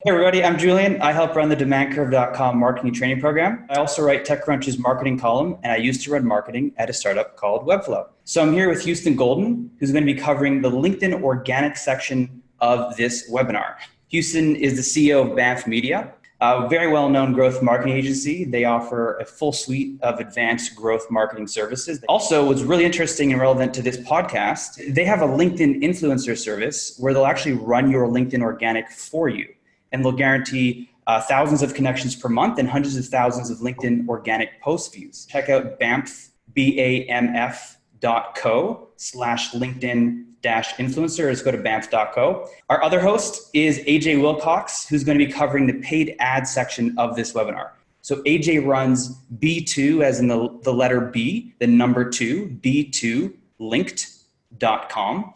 Hey everybody, I'm Julian. I help run the demandcurve.com marketing training program. I also write TechCrunch's marketing column, and I used to run marketing at a startup called Webflow. So I'm here with Houston Golden, who's going to be covering the LinkedIn organic section of this webinar. Houston is the CEO of Banff Media, a very well-known growth marketing agency. They offer a full suite of advanced growth marketing services. Also, what's really interesting and relevant to this podcast, they have a LinkedIn influencer service where they'll actually run your LinkedIn organic for you. And they'll guarantee thousands of connections per month and hundreds of thousands of LinkedIn organic post views. Check out BAMF, BAMF.co/LinkedIn-influencer, or just go to BAMF.co. Our other host is AJ Wilcox, who's going to be covering the paid ad section of this webinar. So AJ runs B2, as in the letter B, the number 2, B2linked.com.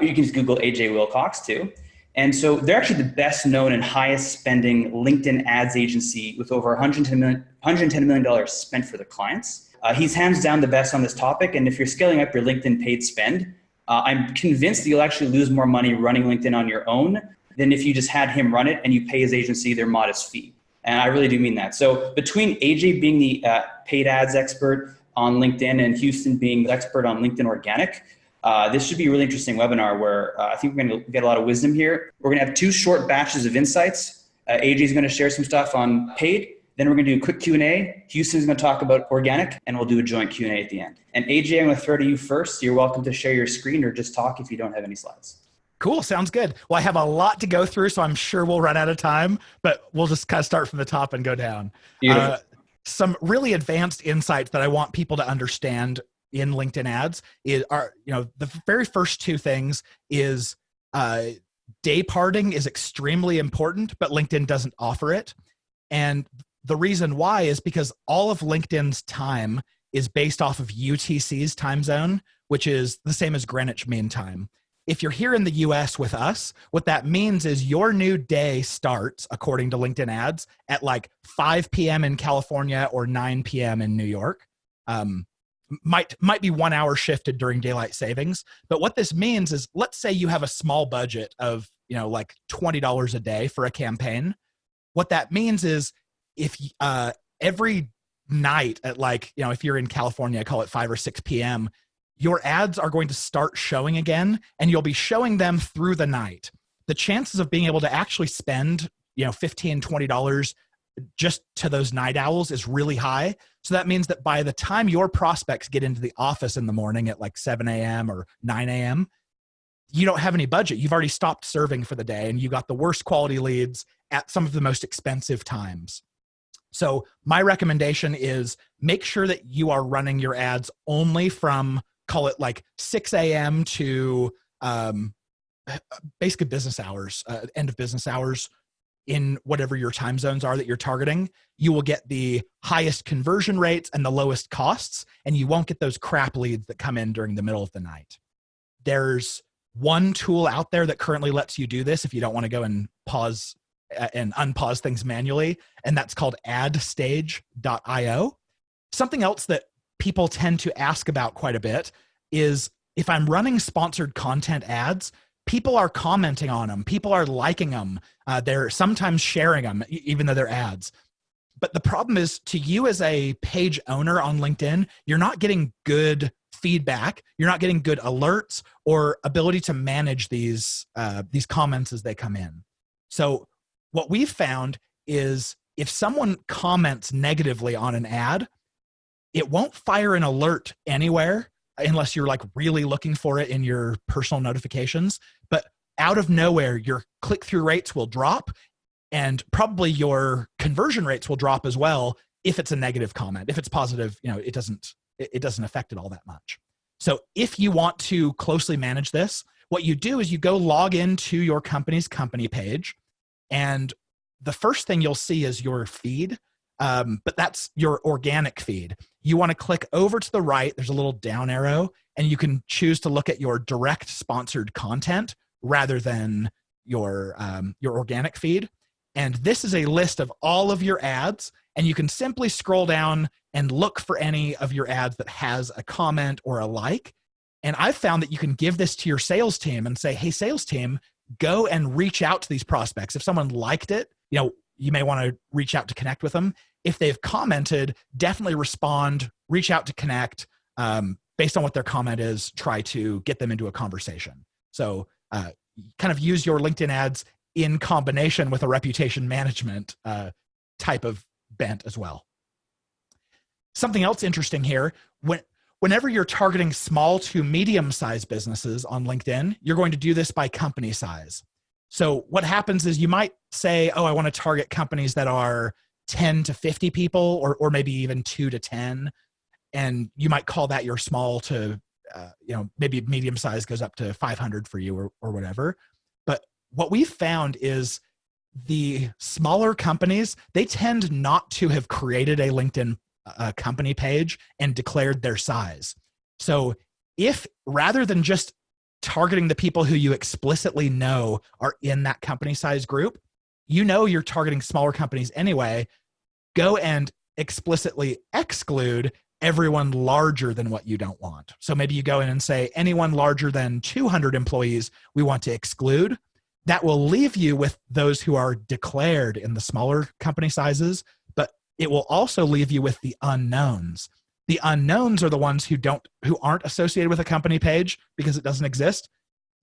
You can just Google AJ Wilcox too. And so they're actually the best known and highest spending LinkedIn ads agency with over $110 million spent for their clients. He's hands down the best on this topic. And if you're scaling up your LinkedIn paid spend, I'm convinced that you'll actually lose more money running LinkedIn on your own than if you just had him run it and you pay his agency their modest fee. And I really do mean that. So between AJ being the paid ads expert on LinkedIn and Houston being the expert on LinkedIn organic, this should be a really interesting webinar where I think we're going to get a lot of wisdom here. We're going to have 2 short batches of insights. AJ is going to share some stuff on paid. Then we're going to do a quick Q&A. Houston's going to talk about organic, and we'll do a joint Q&A at the end. And AJ, I'm going to throw to you first. You're welcome to share your screen or just talk if you don't have any slides. Cool. Sounds good. Well, I have a lot to go through, so I'm sure we'll run out of time, but we'll just kind of start from the top and go down. Some really advanced insights that I want people to understand in LinkedIn ads are the very first 2 things is day parting is extremely important, but LinkedIn doesn't offer it. And the reason why is because all of LinkedIn's time is based off of UTC's time zone, which is the same as Greenwich Mean Time. If you're here in the US with us, what that means is your new day starts, according to LinkedIn ads, at like 5 p.m. in California or 9 p.m. in New York. Might be 1 hour shifted during daylight savings. But what this means is, let's say you have a small budget of, like $20 a day for a campaign. What that means is if every night at if you're in California, call it 5 or 6 p.m., your ads are going to start showing again, and you'll be showing them through the night. The chances of being able to actually spend, $15, $20 just to those night owls is really high. So that means that by the time your prospects get into the office in the morning at like 7 a.m. or 9 a.m., you don't have any budget. You've already stopped serving for the day, and you got the worst quality leads at some of the most expensive times. So my recommendation is make sure that you are running your ads only from, call it like 6 a.m. to basically business hours, end of business hours, in whatever your time zones are that you're targeting. You will get the highest conversion rates and the lowest costs, and you won't get those crap leads that come in during the middle of the night. There's one tool out there that currently lets you do this if you don't want to go and pause and unpause things manually, and that's called adstage.io. Something else that people tend to ask about quite a bit is, if I'm running sponsored content ads, people are commenting on them. People are liking them. They're sometimes sharing them, even though they're ads. But the problem is, to you as a page owner on LinkedIn, you're not getting good feedback. You're not getting good alerts or ability to manage these comments as they come in. So what we've found is, if someone comments negatively on an ad, it won't fire an alert anywhere unless you're like really looking for it in your personal notifications. But out of nowhere, your click-through rates will drop, and probably your conversion rates will drop as well if it's a negative comment. If it's positive, it doesn't affect it all that much. So if you want to closely manage this, what you do is you go log into your company's company page, and the first thing you'll see is your feed. But that's your organic feed. You want to click over to the right. There's a little down arrow, and you can choose to look at your direct sponsored content rather than your organic feed. And this is a list of all of your ads, and you can simply scroll down and look for any of your ads that has a comment or a like. And I've found that you can give this to your sales team and say, hey, sales team, go and reach out to these prospects. If someone liked it, you may want to reach out to connect with them. If they've commented, definitely respond, reach out to connect. Based on what their comment is, try to get them into a conversation. So kind of use your LinkedIn ads in combination with a reputation management type of bent as well. Something else interesting here, whenever you're targeting small to medium-sized businesses on LinkedIn, you're going to do this by company size. So what happens is you might say, oh, I want to target companies that are 10 to 50 people, or maybe even 2 to 10. And you might call that your small to, maybe medium size goes up to 500 for you or whatever. But what we've found is the smaller companies, they tend not to have created a LinkedIn company page and declared their size. So if rather than just targeting the people who you explicitly know are in that company size group, you're targeting smaller companies anyway, go and explicitly exclude everyone larger than what you don't want. So maybe you go in and say anyone larger than 200 employees, we want to exclude. That will leave you with those who are declared in the smaller company sizes, but it will also leave you with the unknowns. The unknowns are the ones who aren't associated with a company page because it doesn't exist.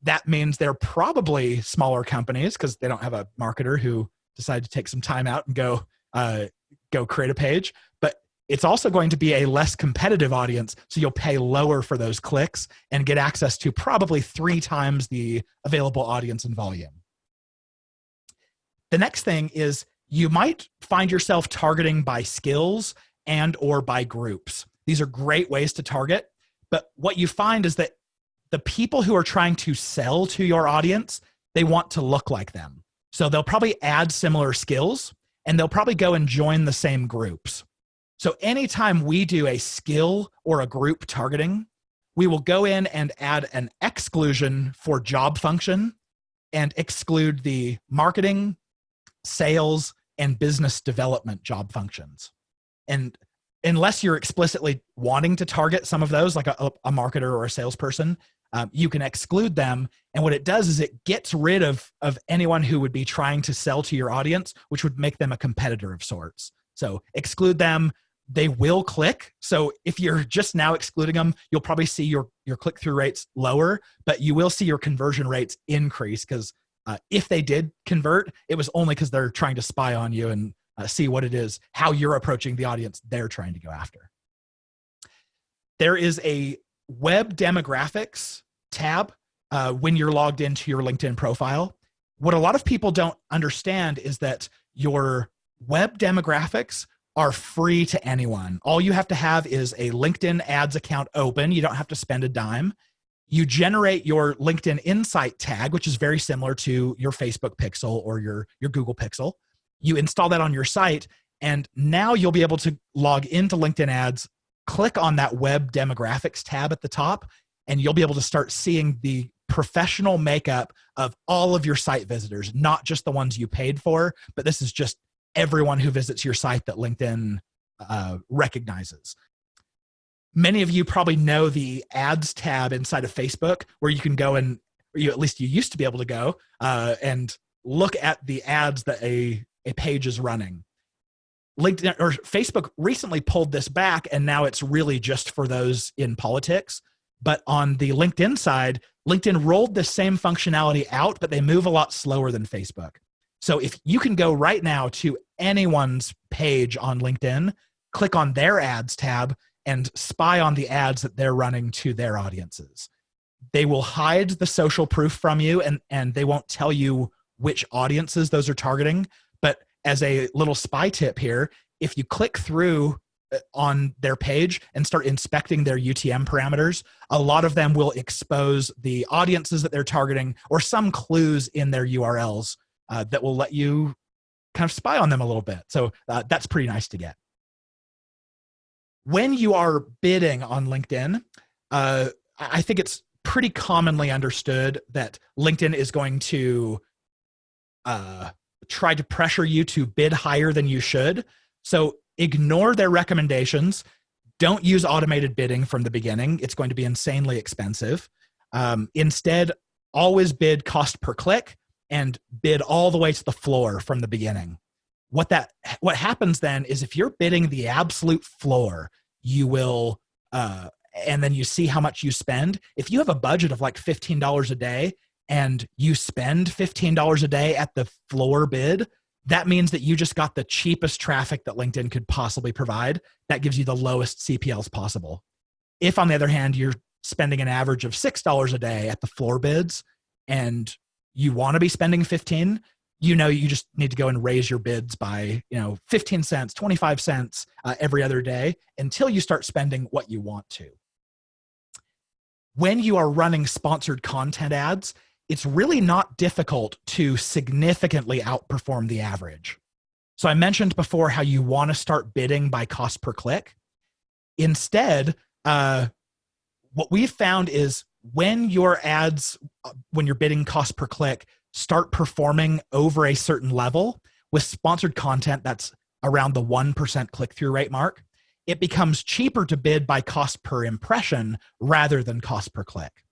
That means they're probably smaller companies because they don't have a marketer who decided to take some time out and go create a page. But it's also going to be a less competitive audience, so you'll pay lower for those clicks and get access to probably 3 times the available audience and volume. The next thing is you might find yourself targeting by skills and or by groups. These are great ways to target, but what you find is that the people who are trying to sell to your audience, they want to look like them. So they'll probably add similar skills and they'll probably go and join the same groups. So anytime we do a skill or a group targeting, we will go in and add an exclusion for job function and exclude the marketing, sales, and business development job functions. And unless you're explicitly wanting to target some of those, like a marketer or a salesperson, you can exclude them. And what it does is it gets rid of anyone who would be trying to sell to your audience, which would make them a competitor of sorts. So exclude them. They will click. So if you're just now excluding them, you'll probably see your click-through rates lower, but you will see your conversion rates increase because if they did convert, it was only because they're trying to spy on you and see what it is, how you're approaching the audience they're trying to go after. There is a web demographics tab when you're logged into your LinkedIn profile. What a lot of people don't understand is that your web demographics are free to anyone. All you have to have is a LinkedIn ads account open. You don't have to spend a dime. You generate your LinkedIn Insight tag, which is very similar to your Facebook pixel or your Google pixel. You install that on your site, and now you'll be able to log into LinkedIn ads, click on that web demographics tab at the top, and you'll be able to start seeing the professional makeup of all of your site visitors, not just the ones you paid for, but this is just everyone who visits your site that LinkedIn recognizes. Many of you probably know the ads tab inside of Facebook where you can go and, or at least you used to be able to go and look at the ads that a page is running. LinkedIn or Facebook recently pulled this back, and now it's really just for those in politics. But on the LinkedIn side, LinkedIn rolled the same functionality out, but they move a lot slower than Facebook. So if you can go right now to anyone's page on LinkedIn, click on their ads tab and spy on the ads that they're running to their audiences. They will hide the social proof from you, and they won't tell you which audiences those are targeting. But as a little spy tip here, if you click through on their page and start inspecting their UTM parameters, a lot of them will expose the audiences that they're targeting or some clues in their URLs that will let you kind of spy on them a little bit. So that's pretty nice to get. When you are bidding on LinkedIn, I think it's pretty commonly understood that LinkedIn is going to try to pressure you to bid higher than you should. So ignore their recommendations. Don't use automated bidding from the beginning. It's going to be insanely expensive. Instead, always bid cost per click and bid all the way to the floor from the beginning. What happens then is if you're bidding the absolute floor, you will, and then you see how much you spend. If you have a budget of like $15 a day and you spend $15 a day at the floor bid, that means that you just got the cheapest traffic that LinkedIn could possibly provide. That gives you the lowest CPLs possible. If, on the other hand, you're spending an average of $6 a day at the floor bids and you want to be spending 15, you just need to go and raise your bids by 15 cents, 25 cents every other day until you start spending what you want to. When you are running sponsored content ads, it's really not difficult to significantly outperform the average. So I mentioned before how you want to start bidding by cost per click. Instead, what we've found is when your ads, when you're bidding cost per click, start performing over a certain level with sponsored content that's around the 1% click-through rate mark, it becomes cheaper to bid by cost per impression rather than cost per click.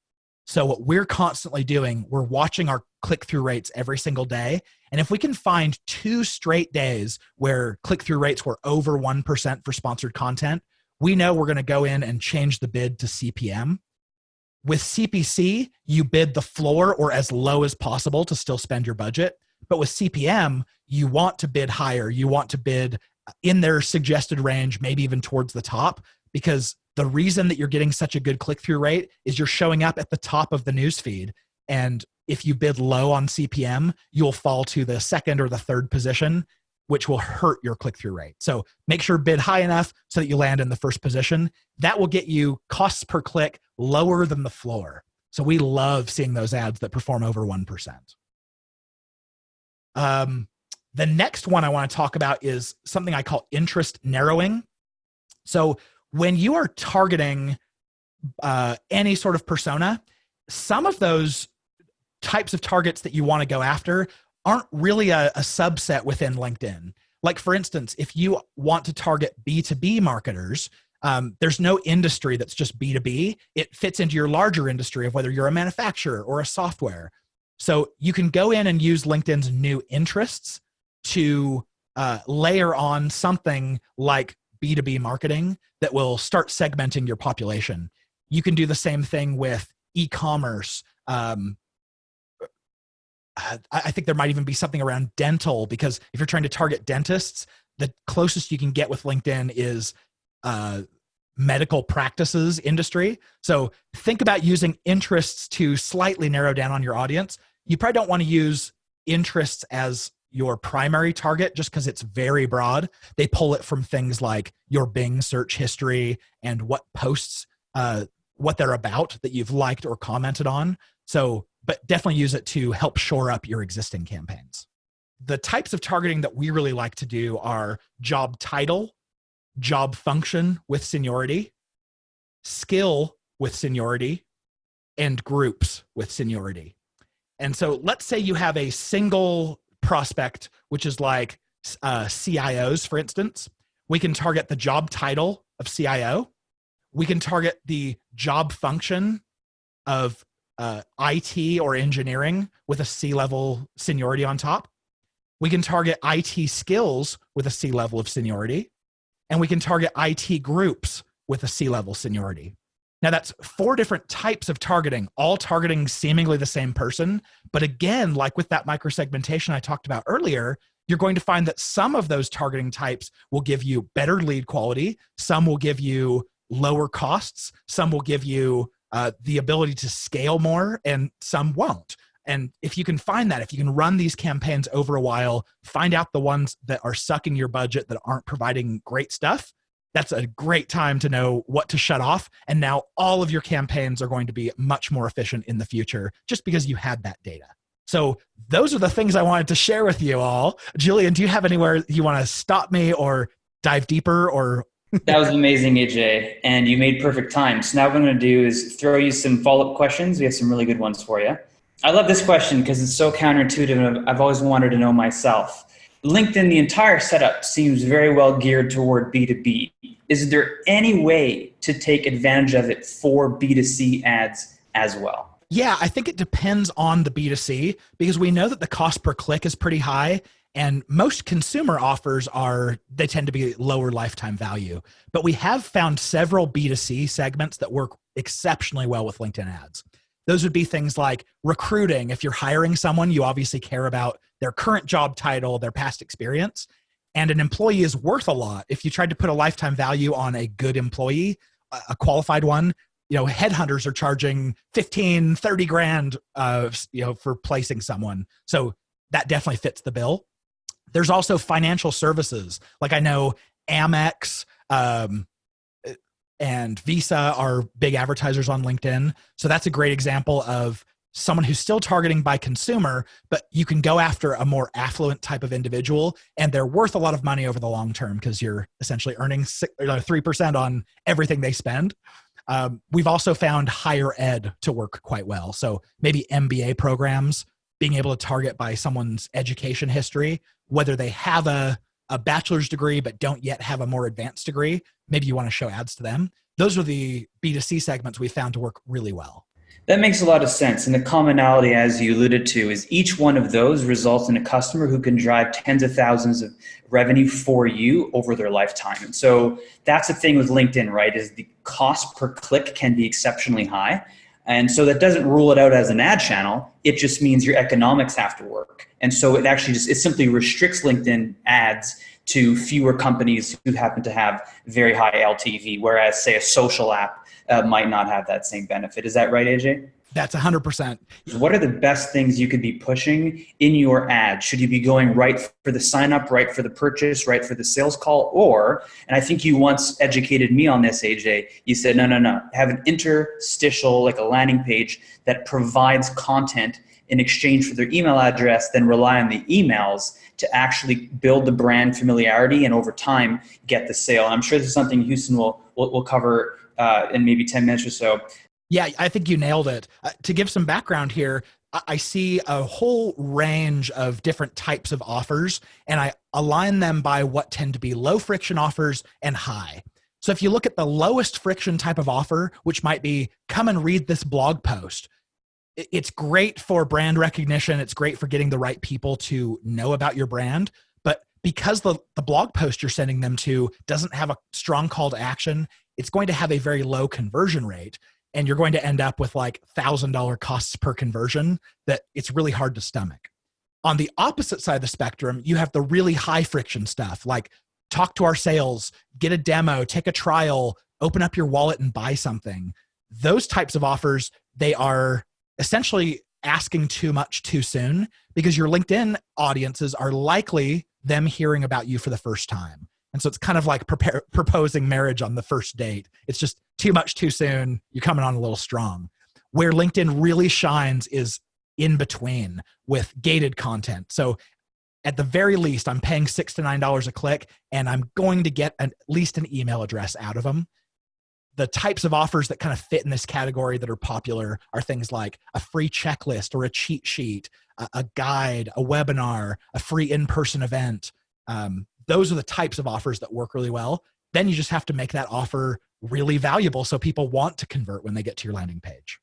So what we're constantly doing, we're watching our click-through rates every single day. And if we can find 2 straight days where click-through rates were over 1% for sponsored content, we know we're going to go in and change the bid to CPM. With CPC, you bid the floor or as low as possible to still spend your budget. But with CPM, you want to bid higher. You want to bid in their suggested range, maybe even towards the top, because the reason that you're getting such a good click-through rate is you're showing up at the top of the newsfeed. And if you bid low on CPM, you'll fall to the second or the third position, which will hurt your click-through rate. So make sure bid high enough so that you land in the first position. That will get you costs per click lower than the floor. So we love seeing those ads that perform over 1%. The next one I want to talk about is something I call interest narrowing. So when you are targeting any sort of persona, some of those types of targets that you want to go after aren't really a subset within LinkedIn. Like, for instance, if you want to target B2B marketers, there's no industry that's just B2B. It fits into your larger industry of whether you're a manufacturer or a software. So you can go in and use LinkedIn's new interests to layer on something like B2B marketing that will start segmenting your population. You can do the same thing with e-commerce. I think there might even be something around dental, because if you're trying to target dentists, the closest you can get with LinkedIn is medical practices industry. So think about using interests to slightly narrow down on your audience. You probably don't want to use interests as your primary target just because it's very broad. They pull it from things like your Bing search history and what posts, what they're about that you've liked or commented on. So, but definitely use it to help shore up your existing campaigns. The types of targeting that we really like to do are job title, job function with seniority, skill with seniority, and groups with seniority. And so let's say you have a single prospect, which is like CIOs, for instance. We can target the job title of CIO. We can target the job function of IT or engineering with a C-level seniority on top. We can target IT skills with a C-level of seniority. And we can target IT groups with a C-level seniority. Now that's 4 different types of targeting, all targeting seemingly the same person. But again, like with that microsegmentation I talked about earlier, you're going to find that some of those targeting types will give you better lead quality. Some will give you lower costs. Some will give you the ability to scale more, and some won't. And if you can find that, if you can run these campaigns over a while, find out the ones that are sucking your budget, that aren't providing great stuff, that's a great time to know what to shut off. And now all of your campaigns are going to be much more efficient in the future just because you had that data. So those are the things I wanted to share with you all. Julian, do you have anywhere you want to stop me or dive deeper or? That was amazing, AJ, and you made perfect time. So now what I'm going to do is throw you some follow-up questions. We have some really good ones for you. I love this question because it's so counterintuitive, and I've always wanted to know myself. LinkedIn, the entire setup seems very well geared toward B2B. Is there any way to take advantage of it for B2C ads as well? Yeah, I think it depends on the B2C because we know that the cost per click is pretty high and most consumer offers they tend to be lower lifetime value. But we have found several B2C segments that work exceptionally well with LinkedIn ads. Those would be things like recruiting. If you're hiring someone, you obviously care about their current job title, their past experience. And an employee is worth a lot. If you tried to put a lifetime value on a good employee, a qualified one, headhunters are charging 15, 30 grand, for placing someone. So that definitely fits the bill. There's also financial services. Like I know Amex and Visa are big advertisers on LinkedIn. So that's a great example of someone who's still targeting by consumer, but you can go after a more affluent type of individual and they're worth a lot of money over the long term because you're essentially earning 3% on everything they spend. We've also found higher ed to work quite well. So maybe MBA programs, being able to target by someone's education history, whether they have a bachelor's degree but don't yet have a more advanced degree, maybe you want to show ads to them. Those are the B2C segments we found to work really well. That makes a lot of sense. And the commonality, as you alluded to, is each one of those results in a customer who can drive tens of thousands of revenue for you over their lifetime. And so that's the thing with LinkedIn, right? Is the cost per click can be exceptionally high. And so that doesn't rule it out as an ad channel. It just means your economics have to work. And so it simply restricts LinkedIn ads to fewer companies who happen to have very high LTV, whereas say a social app might not have that same benefit. Is that right, AJ? That's 100%. What are the best things you could be pushing in your ad? Should you be going right for the sign up, right for the purchase, right for the sales call? Or, and I think you once educated me on this, AJ, you said, no. Have an interstitial, like a landing page that provides content in exchange for their email address, then rely on the emails to actually build the brand familiarity and over time get the sale. And I'm sure this is something Houston will cover in maybe 10 minutes or so. Yeah, I think you nailed it. To give some background here, I see a whole range of different types of offers, and I align them by what tend to be low friction offers and high. So if you look at the lowest friction type of offer, which might be come and read this blog post, it's great for brand recognition. It's great for getting the right people to know about your brand. But because the blog post you're sending them to doesn't have a strong call to action, it's going to have a very low conversion rate. And you're going to end up with like $1,000 costs per conversion that it's really hard to stomach. On the opposite side of the spectrum, you have the really high friction stuff like talk to our sales, get a demo, take a trial, open up your wallet and buy something. Those types of offers, they are essentially asking too much too soon because your LinkedIn audiences are likely them hearing about you for the first time. And so it's kind of like proposing marriage on the first date. It's just too much too soon. You're coming on a little strong. Where LinkedIn really shines is in between with gated content. So at the very least, I'm paying $6 to $9 a click, and I'm going to get at least an email address out of them. The types of offers that kind of fit in this category that are popular are things like a free checklist or a cheat sheet, a guide, a webinar, a free in-person event. Those are the types of offers that work really well. Then you just have to make that offer really valuable so people want to convert when they get to your landing page.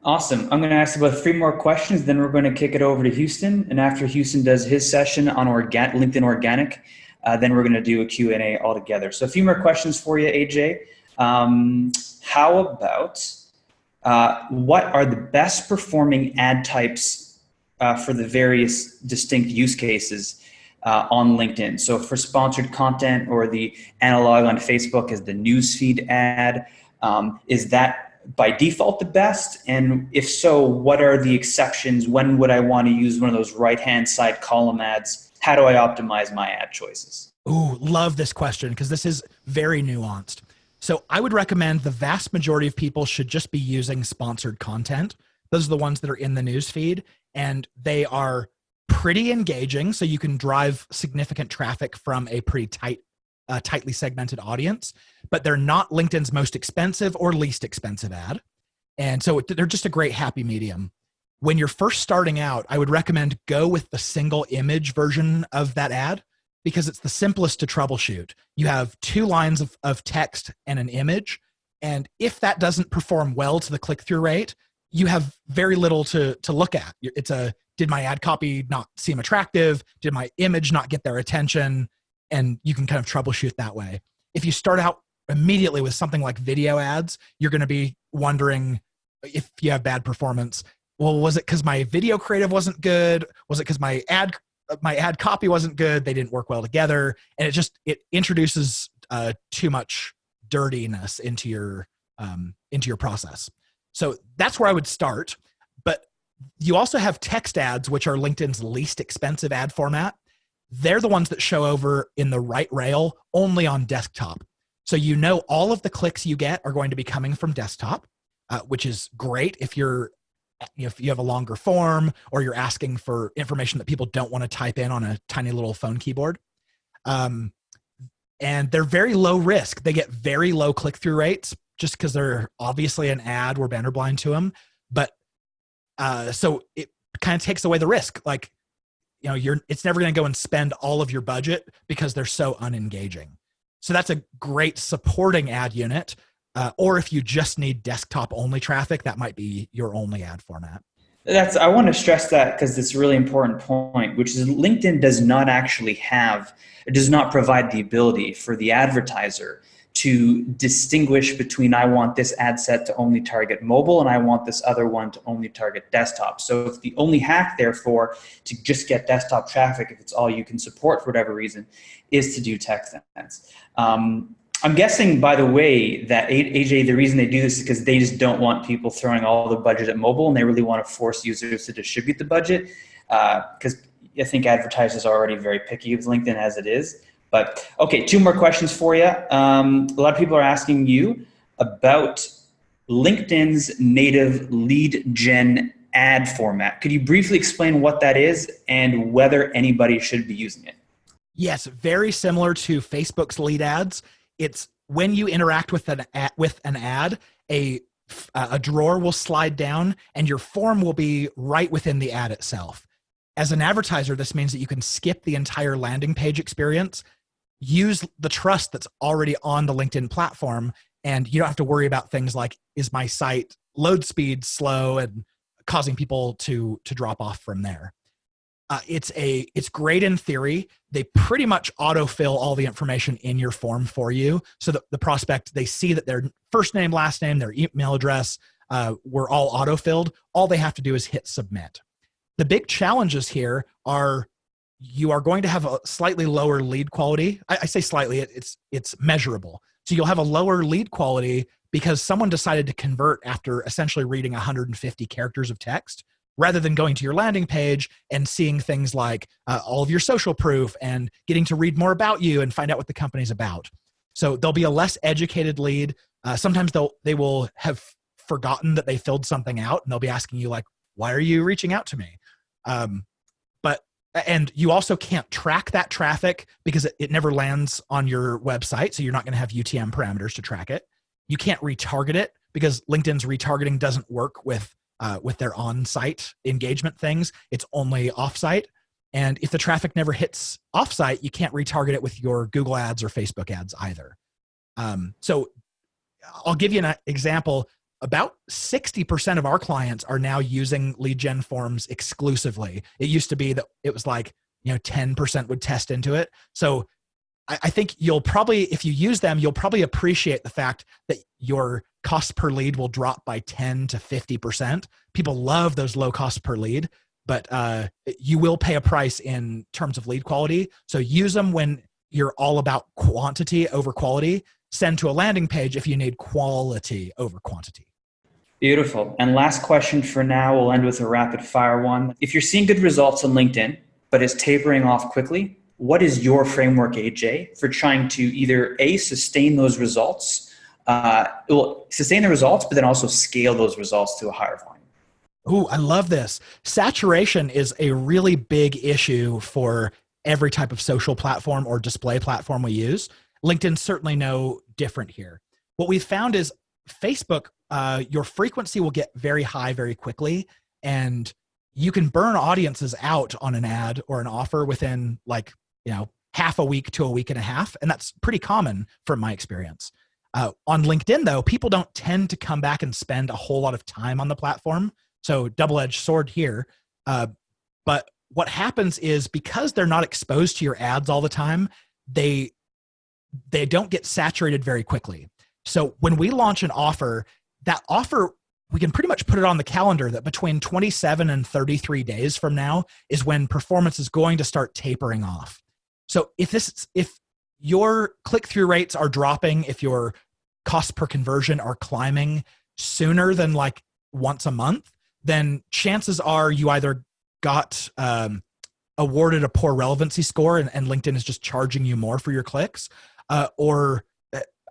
Awesome. I'm going to ask about 3 more questions, then we're going to kick it over to Houston. And after Houston does his session on LinkedIn Organic, then we're going to do a Q&A all together. So a few more questions for you, AJ. How about what are the best performing ad types for the various distinct use cases on LinkedIn? So for sponsored content, or the analog on Facebook is the newsfeed ad, is that by default the best? And if so, what are the exceptions? When would I want to use one of those right-hand side column ads? How do I optimize my ad choices? Ooh, love this question because this is very nuanced. So I would recommend the vast majority of people should just be using sponsored content. Those are the ones that are in the newsfeed, and they are pretty engaging. So you can drive significant traffic from a pretty tightly segmented audience, but they're not LinkedIn's most expensive or least expensive ad. And so they're just a great happy medium. When you're first starting out, I would recommend go with the single image version of that ad because it's the simplest to troubleshoot. You have 2 lines of text and an image. And if that doesn't perform well to the click-through rate, you have very little to look at. It's did my ad copy not seem attractive? Did my image not get their attention? And you can kind of troubleshoot that way. If you start out immediately with something like video ads, you're going to be wondering if you have bad performance. Well, was it because my video creative wasn't good? Was it because my ad copy wasn't good? They didn't work well together. And it introduces too much dirtiness into your process. So that's where I would start. But you also have text ads, which are LinkedIn's least expensive ad format. They're the ones that show over in the right rail only on desktop. So all of the clicks you get are going to be coming from desktop, which is great if you have a longer form or you're asking for information that people don't want to type in on a tiny little phone keyboard. And they're very low risk. They get very low click-through rates just because they're obviously an ad. We're banner blind to them. But so it kind of takes away the risk. Like, it's never going to go and spend all of your budget because they're so unengaging. So that's a great supporting ad unit. Or if you just need desktop only traffic, that might be your only ad format. I want to stress that because it's a really important point, which is LinkedIn does not provide the ability for the advertiser to distinguish between I want this ad set to only target mobile and I want this other one to only target desktop. So if the only hack, therefore, to just get desktop traffic, if it's all you can support for whatever reason, is to do text ads. I'm guessing, by the way, that AJ, the reason they do this is because they just don't want people throwing all the budget at mobile, and they really want to force users to distribute the budget, because I think advertisers are already very picky with LinkedIn as it is. But okay, 2 more questions for you. A lot of people are asking you about LinkedIn's native lead gen ad format. Could you briefly explain what that is and whether anybody should be using it? Yes, very similar to Facebook's lead ads. It's when you interact with an ad, a drawer will slide down and your form will be right within the ad itself. As an advertiser, this means that you can skip the entire landing page experience, use the trust that's already on the LinkedIn platform, and you don't have to worry about things like, is my site load speed slow and causing people to drop off from there. It's great in theory. They pretty much autofill all the information in your form for you, so that the prospect, they see that their first name, last name, their email address were all autofilled. All they have to do is hit submit. The big challenges here are you are going to have a slightly lower lead quality. I say slightly, it's measurable. So you'll have a lower lead quality because someone decided to convert after essentially reading 150 characters of text, rather than going to your landing page and seeing things like all of your social proof and getting to read more about you and find out what the company's about. So there'll be a less educated lead. Sometimes they will have forgotten that they filled something out, and they'll be asking you like, why are you reaching out to me? And you also can't track that traffic because it never lands on your website. So you're not going to have UTM parameters to track it. You can't retarget it because LinkedIn's retargeting doesn't work with their on-site engagement things. It's only off-site. And if the traffic never hits off-site, you can't retarget it with your Google ads or Facebook ads either. So I'll give you an example. About 60% of our clients are now using lead gen forms exclusively. It used to be that it was like, 10% would test into it. So I think you'll probably, if you use them, you'll probably appreciate the fact that your cost per lead will drop by 10 to 50%. People love those low cost per lead, but you will pay a price in terms of lead quality. So use them when you're all about quantity over quality. Send to a landing page if you need quality over quantity. Beautiful. And last question for now, we'll end with a rapid fire one. If you're seeing good results on LinkedIn, but it's tapering off quickly, what is your framework, AJ, for trying to either sustain those results, but then also scale those results to a higher volume? Ooh, I love this. Saturation is a really big issue for every type of social platform or display platform we use. LinkedIn's certainly no different here. What we've found is Facebook, your frequency will get very high very quickly, and you can burn audiences out on an ad or an offer within half a week to a week and a half. And that's pretty common from my experience. On LinkedIn, though, people don't tend to come back and spend a whole lot of time on the platform. So double-edged sword here. But what happens is because they're not exposed to your ads all the time, they don't get saturated very quickly. So when we launch an offer, that offer, we can pretty much put it on the calendar that between 27 and 33 days from now is when performance is going to start tapering off. So if your click-through rates are dropping, if your cost per conversion are climbing sooner than like once a month, then chances are you either got awarded a poor relevancy score and LinkedIn is just charging you more for your clicks, or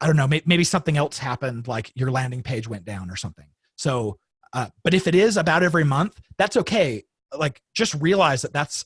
I don't know, maybe something else happened, like your landing page went down or something. So, but if it is about every month, that's okay. Like, just realize that that's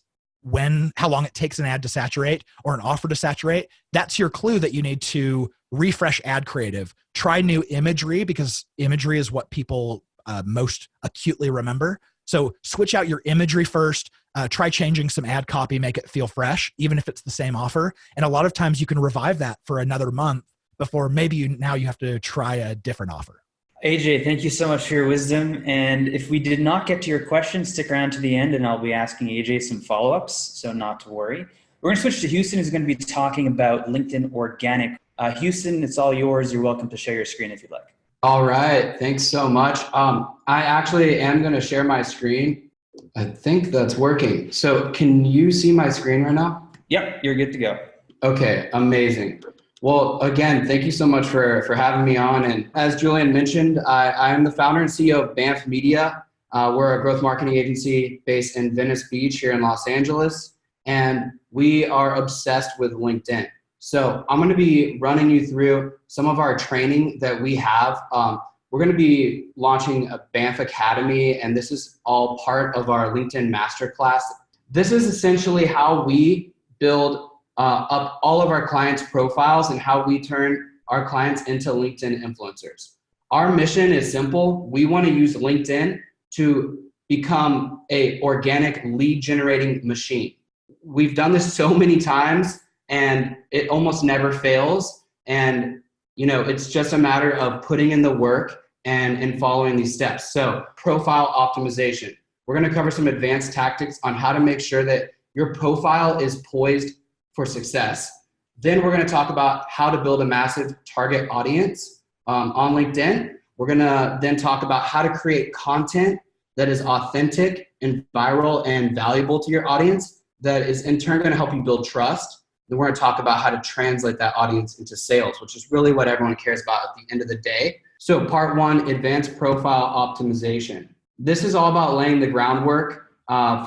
how long it takes an ad to saturate or an offer to saturate. That's your clue that you need to refresh ad creative, try new imagery, because imagery is what people most acutely remember. So switch out your imagery first, try changing some ad copy, make it feel fresh, even if it's the same offer. And a lot of times you can revive that for another month before maybe now you have to try a different offer. AJ, thank you so much for your wisdom. And if we did not get to your question, stick around to the end and I'll be asking AJ some follow-ups, so not to worry. We're going to switch to Houston, who's going to be talking about LinkedIn Organic. Houston, it's all yours. You're welcome to share your screen if you'd like. All right, thanks so much. I actually am going to share my screen. I think that's working. So can you see my screen right now? Yep, you're good to go. Okay, amazing. Well, again, thank you so much for having me on. And as Julian mentioned, I am the founder and CEO of Banff Media. We're a growth marketing agency based in Venice Beach here in Los Angeles. And we are obsessed with LinkedIn. So I'm going to be running you through some of our training that we have. We're going to be launching a Banff Academy, and this is all part of our LinkedIn Masterclass. This is essentially how we build up all of our clients' profiles and how we turn our clients into LinkedIn influencers. Our mission is simple. We want to use LinkedIn to become an organic lead generating machine. We've done this so many times and it almost never fails. And it's just a matter of putting in the work and following these steps. So profile optimization. We're going to cover some advanced tactics on how to make sure that your profile is poised for success. Then we're going to talk about how to build a massive target audience on LinkedIn. We're going to then talk about how to create content that is authentic and viral and valuable to your audience that is in turn going to help you build trust. Then we're going to talk about how to translate that audience into sales, which is really what everyone cares about at the end of the day. So part one, advanced profile optimization. This is all about laying the groundwork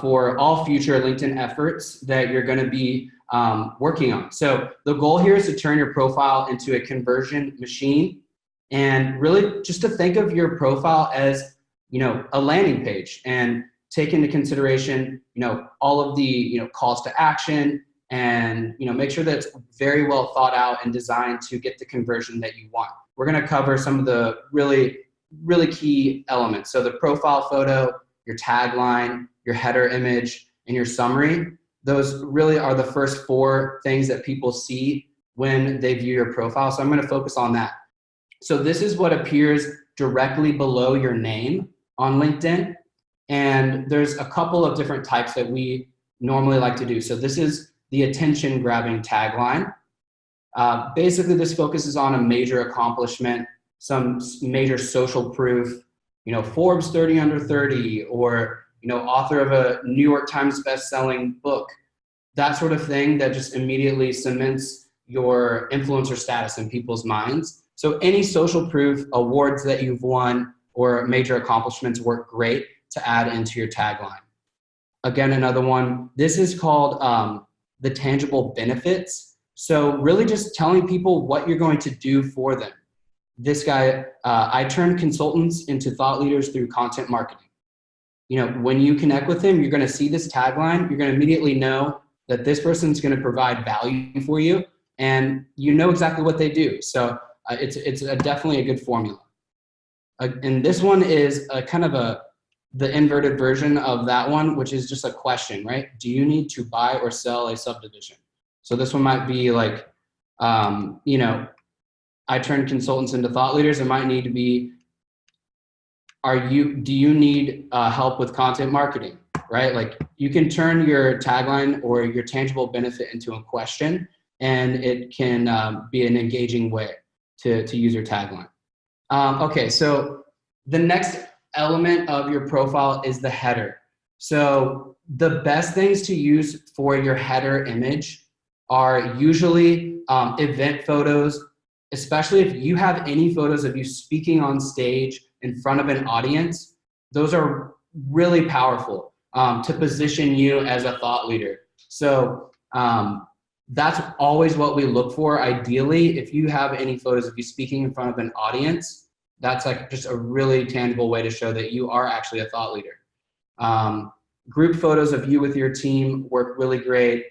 for all future LinkedIn efforts that you're going to be working on. So the goal here is to turn your profile into a conversion machine, and really just to think of your profile as, a landing page, and take into consideration, all of the, calls to action, and, make sure that it's very well thought out and designed to get the conversion that you want. We're going to cover some of the really, really key elements. So the profile photo, your tagline, your header image, and your summary. Those really are the first four things that people see when they view your profile. So I'm going to focus on that. So this is what appears directly below your name on LinkedIn. And there's a couple of different types that we normally like to do. So this is the attention grabbing tagline. Basically, this focuses on a major accomplishment, some major social proof, Forbes 30 under 30, or author of a New York Times best-selling book, that sort of thing that just immediately cements your influencer status in people's minds. So any social proof, awards that you've won, or major accomplishments work great to add into your tagline. Again, another one, this is called the tangible benefits. So really just telling people what you're going to do for them. This guy, I turn consultants into thought leaders through content marketing. When you connect with him, you're going to see this tagline. You're going to immediately know that this person's going to provide value for you, and you know exactly what they do. So it's definitely a good formula. And this one is the inverted version of that one, which is just a question, right? Do you need to buy or sell a subdivision? So this one might be like, I I turn consultants into thought leaders, it might need to be, do you need help with content marketing, right? Like you can turn your tagline or your tangible benefit into a question, and it can be an engaging way to use your tagline. Okay, so the next element of your profile is the header. So the best things to use for your header image are usually event photos, especially if you have any photos of you speaking on stage in front of an audience. Those are really powerful to position you as a thought leader. So that's always what we look for. Ideally, if you have any photos of you speaking in front of an audience, that's like just a really tangible way to show that you are actually a thought leader. Group photos of you with your team work really great.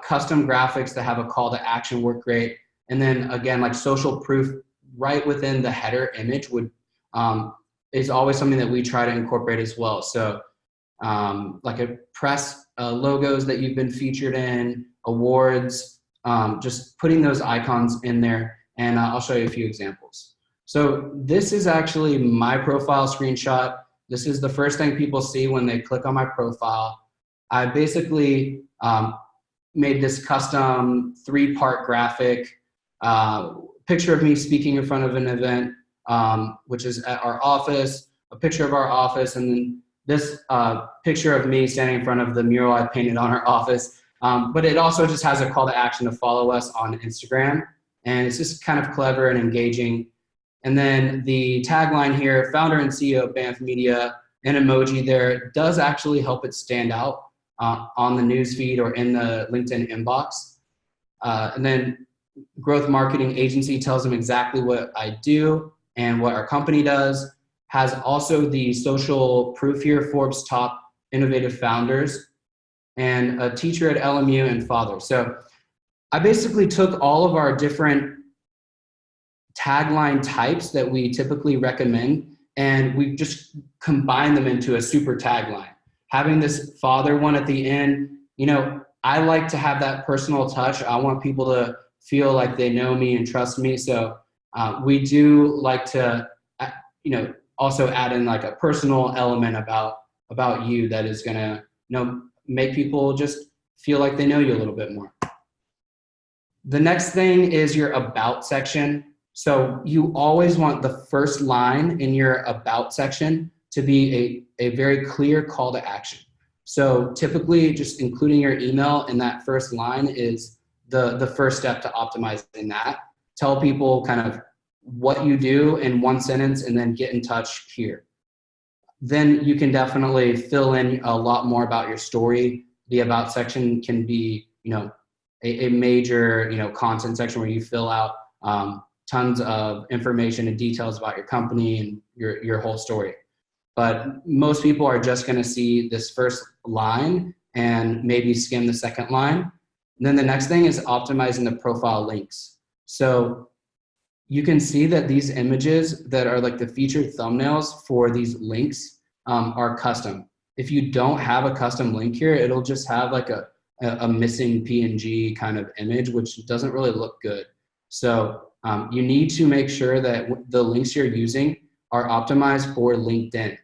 Custom graphics that have a call to action work great. And then again, like social proof right within the header image is always something that we try to incorporate as well. So like a press logos that you've been featured in, awards, just putting those icons in there. And I'll show you a few examples. So this is actually my profile screenshot. This is the first thing people see when they click on my profile. I basically made this custom 3-part graphic, picture of me speaking in front of an event, which is at our office, a picture of our office, and then this picture of me standing in front of the mural I painted on our office. But it also just has a call to action to follow us on Instagram. And it's just kind of clever and engaging. And then the tagline here, founder and CEO of Banff Media, an emoji there does actually help it stand out on the newsfeed or in the LinkedIn inbox. And then growth marketing agency tells them exactly what I do and what our company does. Has also the social proof here, Forbes top innovative founders, and a teacher at LMU and father. So I basically took all of our different tagline types that we typically recommend, and we just combined them into a super tagline. Having this father one at the end, you know, I like to have that personal touch. I want people to feel like they know me and trust me. So we do like to, you know, also add in like a personal element about you that is gonna, you know, make people just feel like they know you a little bit more. The next thing is your about section. So you always want the first line in your about section to be a very clear call to action. So typically just including your email in that first line is the first step to optimizing that. Tell people kind of what you do in one sentence and then get in touch here. Then you can definitely fill in a lot more about your story. The about section can be, you know, a major, you know, content section where you fill out tons of information and details about your company and your whole story. But most people are just going to see this first line and maybe skim the second line. And then the next thing is optimizing the profile links. So you can see that these images that are like the featured thumbnails for these links are custom. If you don't have a custom link here, it'll just have like a missing PNG kind of image, which doesn't really look good. So you need to make sure that the links you're using are optimized for LinkedIn.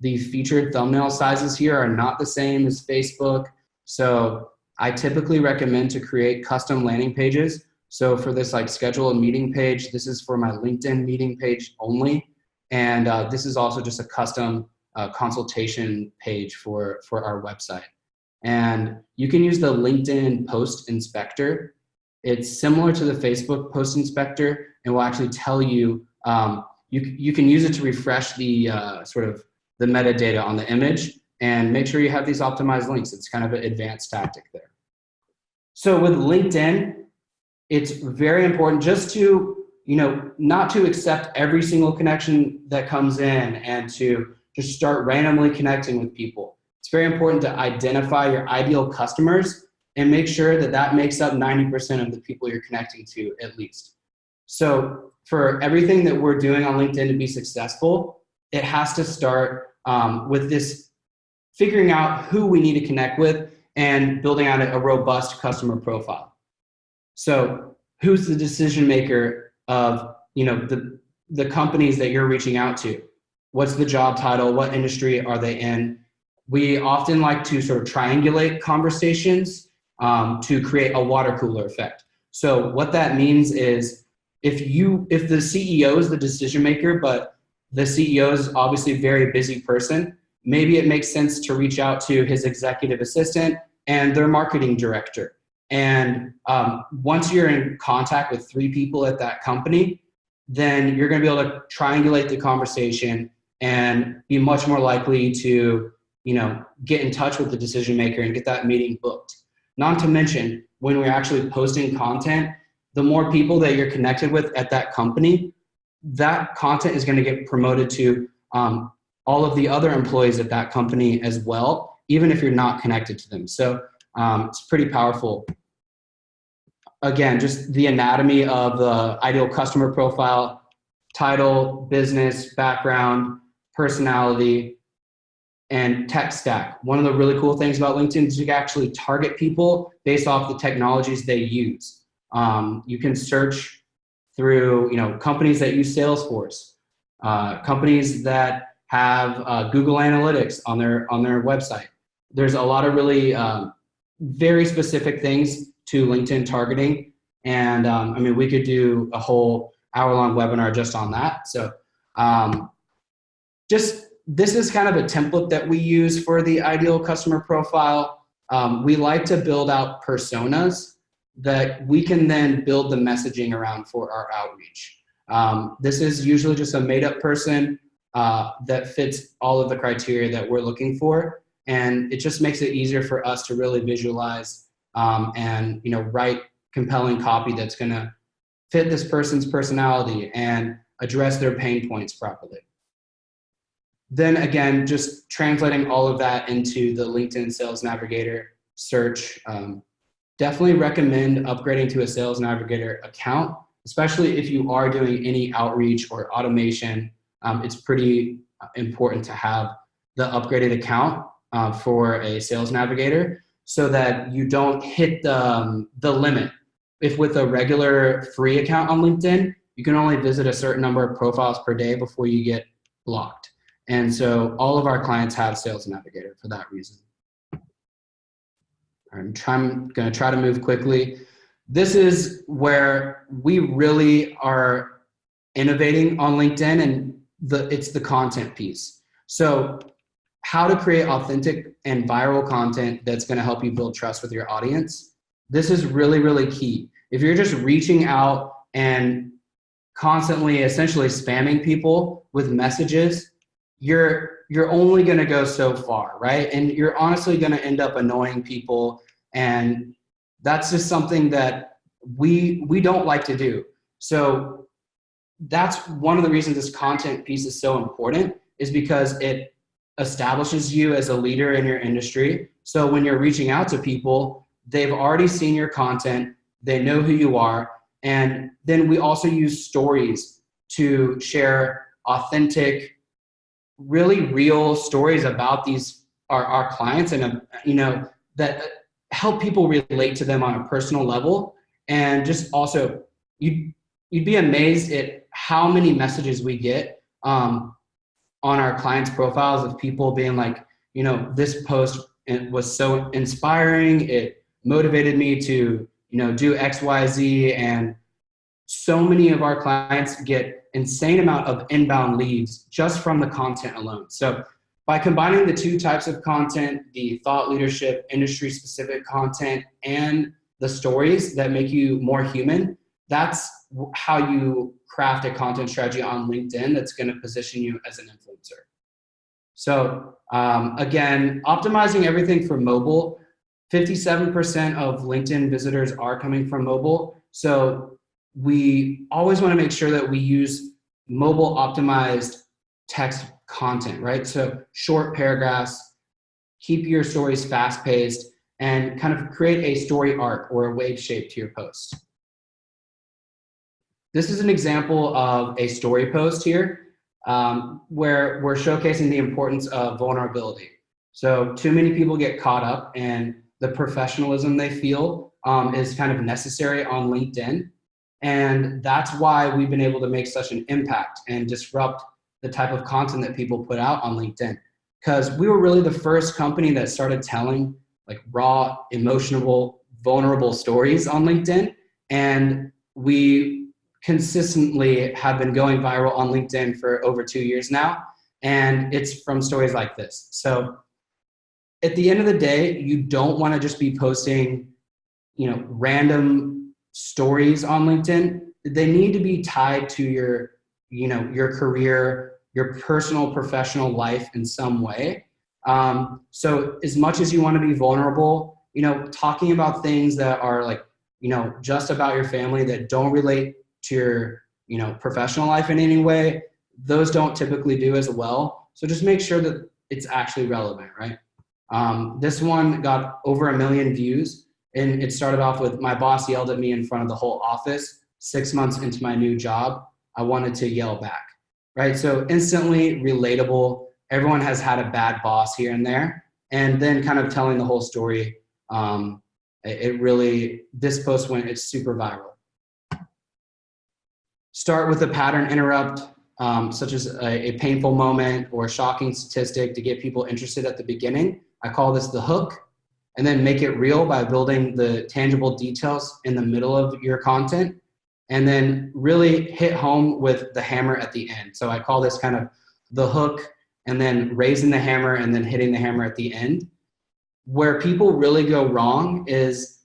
The featured thumbnail sizes here are not the same as Facebook. So I typically recommend to create custom landing pages. So for this like schedule a meeting page, this is for my LinkedIn meeting page only. And this is also just a custom consultation page for our website. And you can use the LinkedIn post inspector. It's similar to the Facebook post inspector and will actually tell you, you can use it to refresh the sort of the metadata on the image and make sure you have these optimized links. It's kind of an advanced tactic there. So with LinkedIn, it's very important just to, you know, not to accept every single connection that comes in and to just start randomly connecting with people. It's very important to identify your ideal customers and make sure that that makes up 90% of the people you're connecting to at least. So for everything that we're doing on LinkedIn to be successful, it has to start with this figuring out who we need to connect with and building out a robust customer profile. So who's the decision maker of the companies that you're reaching out to. What's the job title? What industry are they in? We often like to sort of triangulate conversations to create a water cooler effect. So what that means is if the CEO is the decision maker, but the CEO is obviously a very busy person, maybe it makes sense to reach out to his executive assistant and their marketing director. And once you're in contact with 3 people at that company, then you're going to be able to triangulate the conversation and be much more likely to, get in touch with the decision maker and get that meeting booked. Not to mention, when we're actually posting content, the more people that you're connected with at that company, that content is going to get promoted to all of the other employees at that company as well, even if you're not connected to them. So it's pretty powerful. Again, just the anatomy of the ideal customer profile: title, business, background, personality, and tech stack. One of the really cool things about LinkedIn is you can actually target people based off the technologies they use. You can search through, companies that use Salesforce, companies that have Google Analytics on their website. There's a lot of really very specific things to LinkedIn targeting, and we could do a whole hour-long webinar just on that. So, this is kind of a template that we use for the ideal customer profile. We like to build out personas that we can then build the messaging around for our outreach. This is usually just a made-up person that fits all of the criteria that we're looking for, and it just makes it easier for us to really visualize and write compelling copy that's going to fit this person's personality and address their pain points properly. Then again, just translating all of that into the LinkedIn Sales Navigator search. Definitely recommend upgrading to a Sales Navigator account, especially if you are doing any outreach or automation. It's pretty important to have the upgraded account for a Sales Navigator so that you don't hit the limit. If with a regular free account on LinkedIn, you can only visit a certain number of profiles per day before you get blocked. And so all of our clients have Sales Navigator for that reason. I'm going to try to move quickly. This is where we really are innovating on LinkedIn, and it's the content piece. So how to create authentic and viral content that's going to help you build trust with your audience. This is really, really key. If you're just reaching out and constantly essentially spamming people with messages, you're only going to go so far, right? And you're honestly going to end up annoying people, and that's just something that we don't like to do. So that's one of the reasons this content piece is so important, is because it establishes you as a leader in your industry. So when you're reaching out to people, they've already seen your content, they know who you are, and then we also use stories to share authentic, really real stories about our clients, and that help people relate to them on a personal level. And just also, you'd be amazed at how many messages we get on our clients' profiles of people being like, this post was so inspiring, it motivated me to do XYZ. And so many of our clients get insane amount of inbound leads just from the content alone. So by combining the 2 types of content, the thought leadership, industry specific content, and the stories that make you more human, that's how you craft a content strategy on LinkedIn that's going to position you as an influencer. So again, optimizing everything for mobile. 57% of LinkedIn visitors are coming from mobile. So we always want to make sure that we use mobile optimized text content, right? So short paragraphs, keep your stories fast paced, and kind of create a story arc or a wave shape to your post. This is an example of a story post here where we're showcasing the importance of vulnerability. So too many people get caught up in the professionalism they feel is kind of necessary on LinkedIn. And that's why we've been able to make such an impact and disrupt the type of content that people put out on LinkedIn. Because we were really the first company that started telling like raw, emotional, vulnerable stories on LinkedIn. And we consistently have been going viral on LinkedIn for over 2 years now. And it's from stories like this. So at the end of the day, you don't want to just be posting, random stories on LinkedIn. They need to be tied to your career, your personal, professional life in some way. So as much as you want to be vulnerable, talking about things that are like, just about your family that don't relate to your, professional life in any way, those don't typically do as well. So just make sure that it's actually relevant, right? This one got over 1 million views, and it started off with my boss yelled at me in front of the whole office. 6 months into my new job, I wanted to yell back, right? So instantly relatable. Everyone has had a bad boss here and there, and then kind of telling the whole story. This post it's super viral. Start with a pattern interrupt, such as a painful moment or a shocking statistic to get people interested at the beginning. I call this the hook. And then make it real by building the tangible details in the middle of your content. And then really hit home with the hammer at the end. So I call this kind of the hook, and then raising the hammer and then hitting the hammer at the end. Where people really go wrong is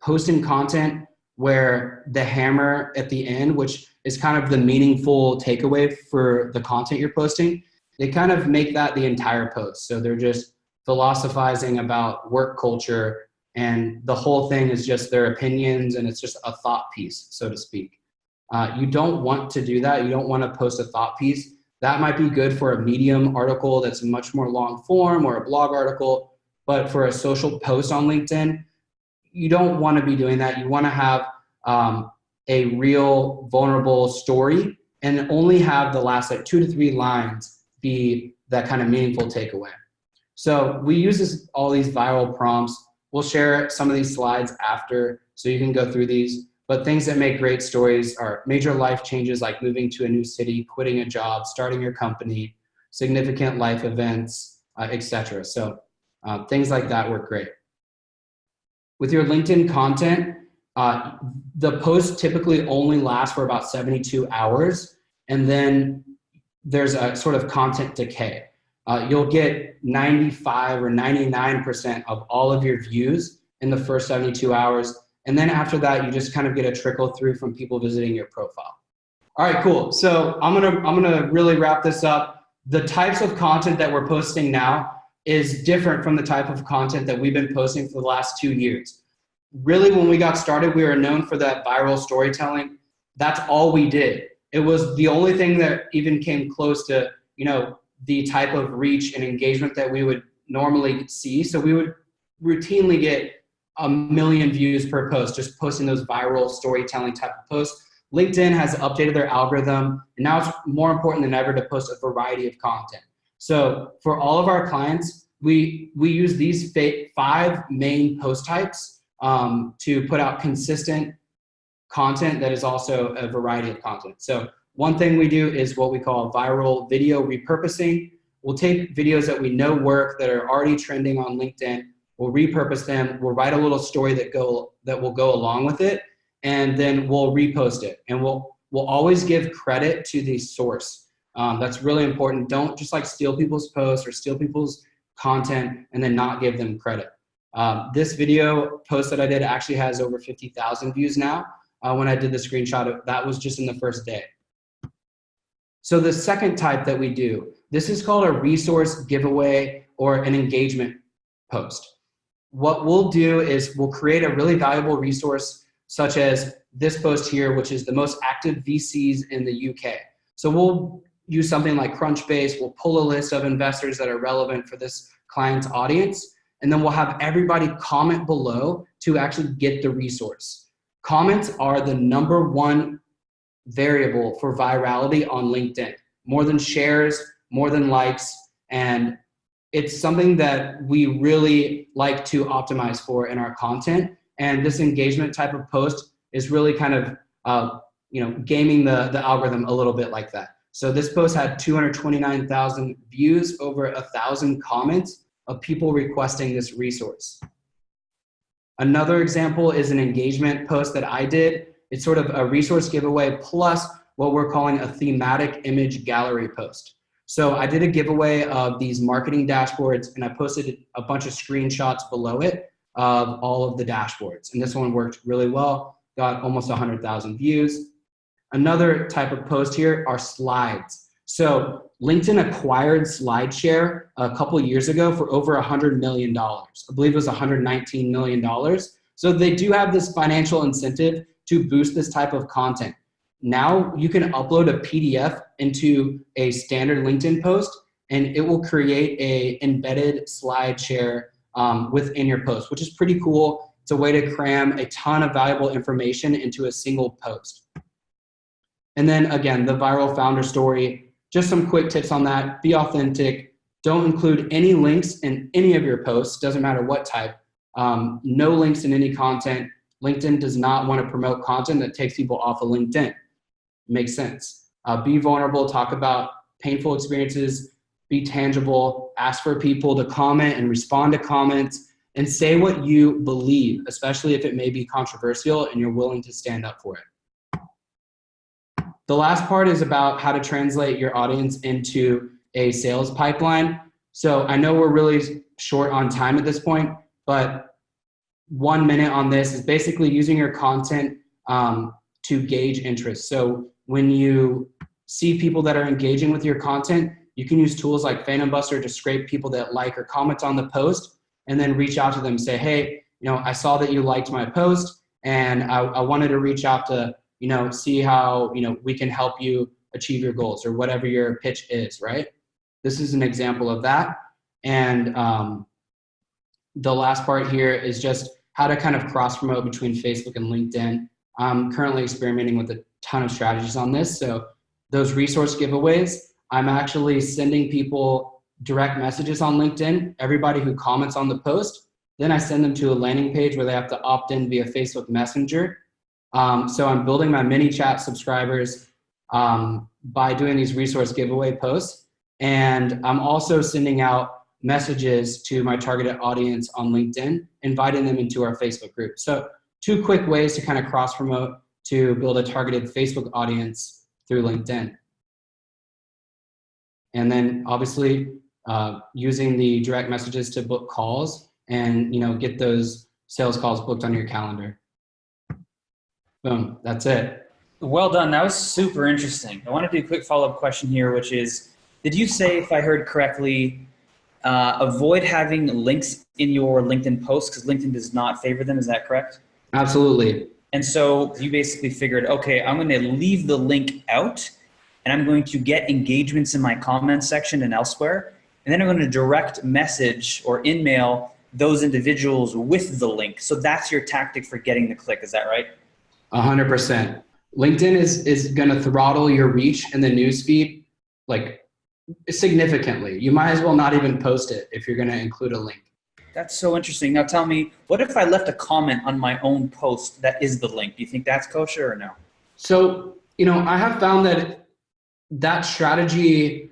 posting content where the hammer at the end, which is kind of the meaningful takeaway for the content you're posting, they kind of make that the entire post. So they're just philosophizing about work culture, and the whole thing is just their opinions, and it's just a thought piece, so to speak. You don't want to do that. You don't want to post a thought piece. That might be good for a Medium article that's much more long form, or a blog article, but for a social post on LinkedIn, you don't want to be doing that. You want to have a real vulnerable story, and only have the last 2 to 3 lines be that kind of meaningful takeaway. So we use all these viral prompts. We'll share some of these slides after so you can go through these. But things that make great stories are major life changes like moving to a new city, quitting a job, starting your company, significant life events, etc. So things like that work great. With your LinkedIn content, the post typically only lasts for about 72 hours. And then there's a sort of content decay. You'll get 95 or 99% of all of your views in the first 72 hours. And then after that, you just kind of get a trickle through from people visiting your profile. All right, cool. So I'm gonna really wrap this up. The types of content that we're posting now is different from the type of content that we've been posting for the last 2 years. Really, when we got started, we were known for that viral storytelling. That's all we did. It was the only thing that even came close to, the type of reach and engagement that we would normally see. So we would routinely get 1 million views per post, just posting those viral storytelling type of posts. LinkedIn has updated their algorithm, and now it's more important than ever to post a variety of content. So for all of our clients, we use these 5 main post types to put out consistent content that is also a variety of content. So one thing we do is what we call viral video repurposing. We'll take videos that we know work, that are already trending on LinkedIn. We'll repurpose them. We'll write a little story that will go along with it, and then we'll repost it. And we'll always give credit to the source. That's really important. Don't just steal people's posts or steal people's content and then not give them credit. This video post that I did actually has over 50,000 views now. When I did the screenshot, that was just in the first day. So the second type that we do, this is called a resource giveaway or an engagement post. What we'll do is we'll create a really valuable resource, such as this post here, which is the most active VCs in the UK. So we'll use something like Crunchbase. We'll pull a list of investors that are relevant for this client's audience, and then we'll have everybody comment below to actually get the resource. Comments are the #1 variable for virality on LinkedIn, more than shares, more than likes, and it's something that we really like to optimize for in our content. And this engagement type of post is really kind of gaming the algorithm a little bit like that. So this post had 229,000 views, over 1,000 comments of people requesting this resource. Another example is an engagement post that I did. It's sort of a resource giveaway plus what we're calling a thematic image gallery post. So I did a giveaway of these marketing dashboards, and I posted a bunch of screenshots below it of all of the dashboards. And this one worked really well, got almost 100,000 views. Another type of post here are slides. So LinkedIn acquired SlideShare a couple years ago for over $100 million. I believe it was $119 million. So they do have this financial incentive to boost this type of content. Now you can upload a PDF into a standard LinkedIn post, and it will create a embedded SlideShare within your post, which is pretty cool. It's a way to cram a ton of valuable information into a single post. And then again, the viral founder story, just some quick tips on that. Be authentic. Don't include any links in any of your posts, doesn't matter what type. No links in any content. LinkedIn does not want to promote content that takes people off of LinkedIn. Makes sense. Be vulnerable, talk about painful experiences, be tangible, ask for people to comment and respond to comments, and say what you believe, especially if it may be controversial and you're willing to stand up for it. The last part is about how to translate your audience into a sales pipeline. So I know we're really short on time at this point, but 1 minute on this is basically using your content to gauge interest. So when you see people that are engaging with your content, you can use tools like Phantom Buster to scrape people that like or comment on the post, and then reach out to them, say, hey, I saw that you liked my post, and I wanted to reach out to see how, we can help you achieve your goals, or whatever your pitch is, right? This is an example of that. And the last part here is just how to kind of cross promote between Facebook and LinkedIn. I'm currently experimenting with a ton of strategies on this. So those resource giveaways, I'm actually sending people direct messages on LinkedIn, everybody who comments on the post. Then I send them to a landing page where they have to opt in via Facebook Messenger. So I'm building my mini chat subscribers by doing these resource giveaway posts. And I'm also sending out messages to my targeted audience on LinkedIn, inviting them into our Facebook group. So 2 quick ways to kind of cross promote to build a targeted Facebook audience through LinkedIn. And then obviously using the direct messages to book calls and get those sales calls booked on your calendar. Boom, that's it. Well done. That was super interesting. I want to do a quick follow-up question here, which is, did you say, if I heard correctly, avoid having links in your LinkedIn posts because LinkedIn does not favor them? Is that correct? Absolutely. And so you basically figured, okay, I'm going to leave the link out, and I'm going to get engagements in my comments section and elsewhere. And then I'm going to direct message or in-mail those individuals with the link. So that's your tactic for getting the click. Is that right? 100%. LinkedIn is going to throttle your reach in the newsfeed like significantly. You might as well not even post it if you're going to include a link. That's so interesting. Now tell me, what if I left a comment on my own post that is the link? Do you think that's kosher or no? So, I have found that strategy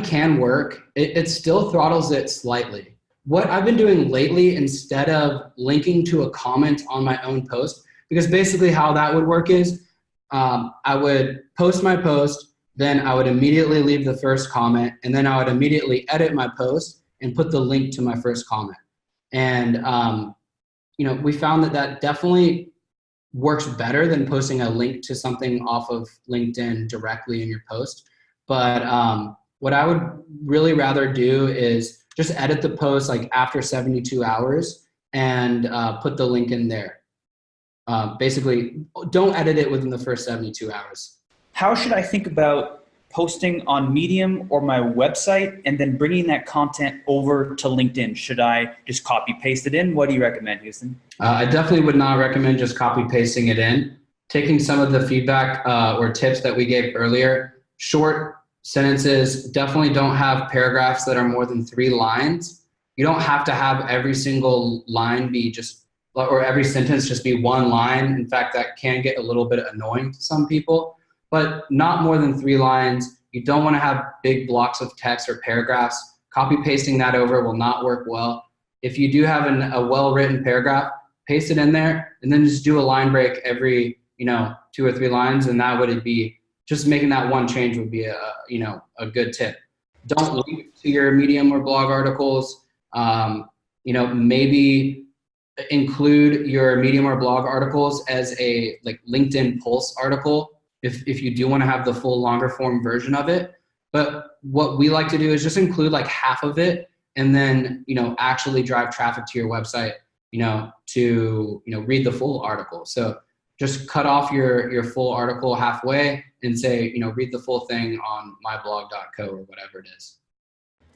can work. It still throttles it slightly. What I've been doing lately, instead of linking to a comment on my own post, because basically how that would work is I would post my post, then I would immediately leave the first comment, and then I would immediately edit my post and put the link to my first comment. And, we found that definitely works better than posting a link to something off of LinkedIn directly in your post. But what I would really rather do is just edit the post like after 72 hours and put the link in there. Basically, don't edit it within the first 72 hours. How should I think about posting on Medium or my website and then bringing that content over to LinkedIn? Should I just copy paste it in? What do you recommend, Houston? I definitely would not recommend just copy pasting it in. Taking some of the feedback or tips that we gave earlier, short sentences, definitely don't have paragraphs that are more than 3 lines. You don't have to have every single line be just or every sentence just be one line. In fact, that can get a little bit annoying to some people, but not more than 3 lines. You don't want to have big blocks of text or paragraphs. Copy pasting that over will not work well. If you do have a well-written paragraph, paste it in there and then just do a line break every, 2 or 3 lines. And that would be just making that one change would be a good tip. Don't link to your Medium or blog articles. Maybe include your Medium or blog articles as a LinkedIn Pulse article if you do want to have the full longer form version of it. But what we like to do is just include half of it and then, actually drive traffic to your website, to read the full article. So just cut off your full article halfway and say, read the full thing on myblog.co or whatever it is.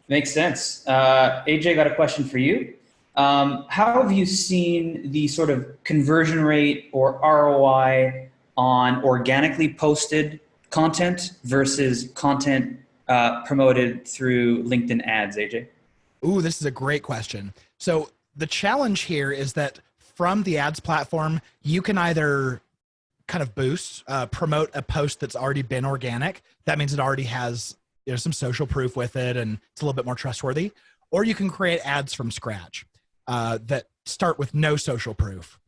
Makes sense. AJ, got a question for you. How have you seen the sort of conversion rate or ROI on organically posted content versus content promoted through LinkedIn ads, AJ? Ooh, this is a great question. So the challenge here is that from the ads platform, you can either kind of promote a post that's already been organic. That means it already has some social proof with it and it's a little bit more trustworthy. Or you can create ads from scratch that start with no social proof.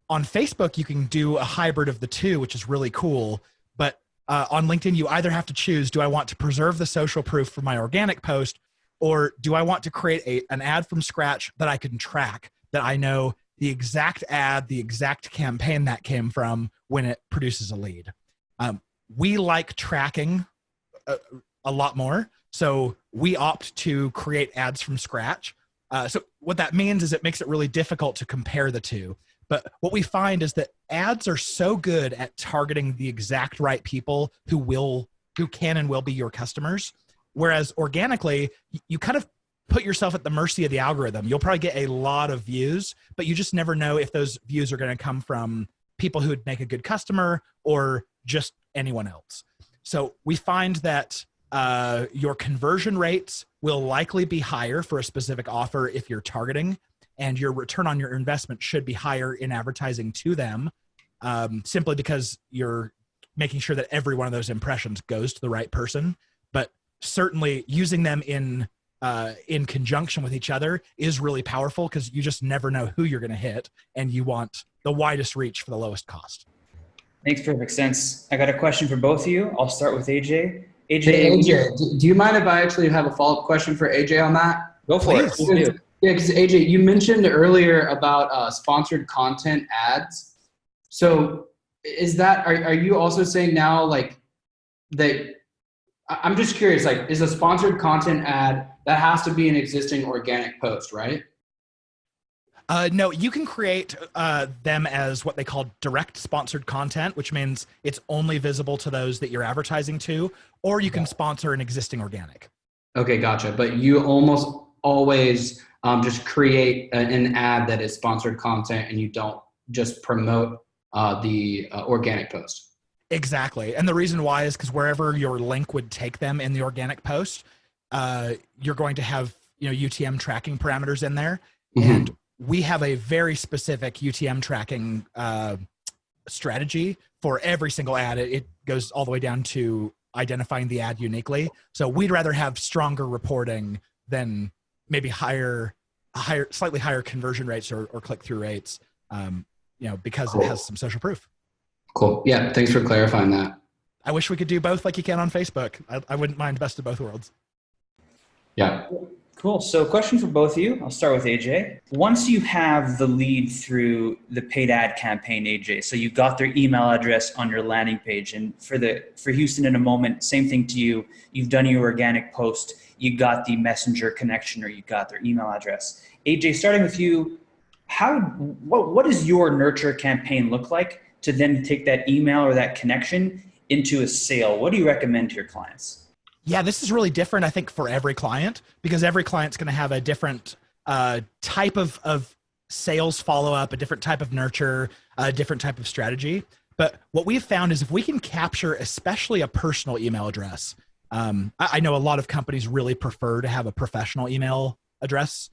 On Facebook, you can do a hybrid of the two, which is really cool. But on LinkedIn, you either have to choose, do I want to preserve the social proof for my organic post, or do I want to create an ad from scratch that I can track, that I know the exact ad, the exact campaign that came from when it produces a lead? We like tracking a lot more. So we opt to create ads from scratch. So what that means is it makes it really difficult to compare the two. But what we find is that ads are so good at targeting the exact right people who can and will be your customers. Whereas organically, you kind of put yourself at the mercy of the algorithm. You'll probably get a lot of views, but you just never know if those views are going to come from people who would make a good customer or just anyone else. So we find that your conversion rates will likely be higher for a specific offer if you're targeting, and your return on your investment should be higher in advertising to them, simply because you're making sure that every one of those impressions goes to the right person. But certainly using them in conjunction with each other is really powerful, because you just never know who you're going to hit, and you want the widest reach for the lowest cost. Makes perfect sense. I got a question for both of you. I'll start with AJ. AJ, hey, AJ, do you mind if I actually have a follow-up question for AJ on that? Go for it. Please do. Yeah, because AJ, you mentioned earlier about sponsored content ads. So is that, are you also saying now that, I'm just curious, is a sponsored content ad, that has to be an existing organic post, right? No, you can create them as what they call direct sponsored content, which means it's only visible to those that you're advertising to, or you can sponsor an existing organic. Okay, gotcha. But you almost always just create an ad that is sponsored content, and you don't just promote the organic post. Exactly. And the reason why is because wherever your link would take them in the organic post, you're going to have UTM tracking parameters in there. Mm-hmm. And we have a very specific UTM tracking strategy for every single ad. It goes all the way down to identifying the ad uniquely. So we'd rather have stronger reporting than maybe slightly higher conversion rates or click-through rates, because It has some social proof. Cool. Yeah. Thanks for clarifying that. I wish we could do both like you can on Facebook. I wouldn't mind best of both worlds. Yeah. Cool. So question for both of you. I'll start with AJ. Once you have the lead through the paid ad campaign, AJ, so you got their email address on your landing page, and for Houston in a moment, same thing to you. You've done your organic post, you got the messenger connection, or you got their email address. AJ, starting with you, what does your nurture campaign look like to then take that email or that connection into a sale? What do you recommend to your clients? Yeah, this is really different, I think, for every client, because every client's going to have a different type of sales follow-up, a different type of nurture, a different type of strategy. But what we've found is if we can capture especially a personal email address, I know a lot of companies really prefer to have a professional email address,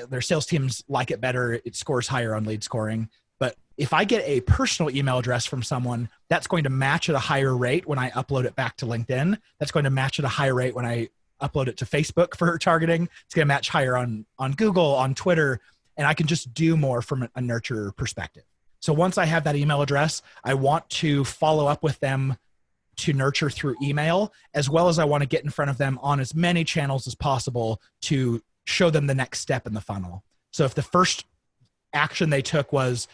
their sales teams like it better. It scores higher on lead scoring. But if I get a personal email address from someone, that's going to match at a higher rate when I upload it back to LinkedIn. That's going to match at a higher rate when I upload it to Facebook for targeting. It's going to match higher on Google, on Twitter, and I can just do more from a nurture perspective. So once I have that email address, I want to follow up with them to nurture through email, as well as I want to get in front of them on as many channels as possible to show them the next step in the funnel. So if the first action they took was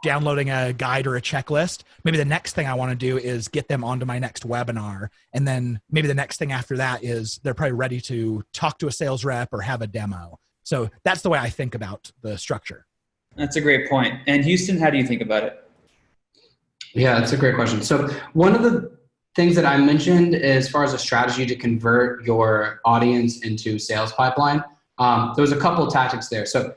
downloading a guide or a checklist, maybe the next thing I want to do is get them onto my next webinar. And then maybe the next thing after that is they're probably ready to talk to a sales rep or have a demo. So that's the way I think about the structure. That's a great point. And Houston, how do you think about it? Yeah, that's a great question. So one of the things that I mentioned as far as a strategy to convert your audience into sales pipeline, there was a couple of tactics there. So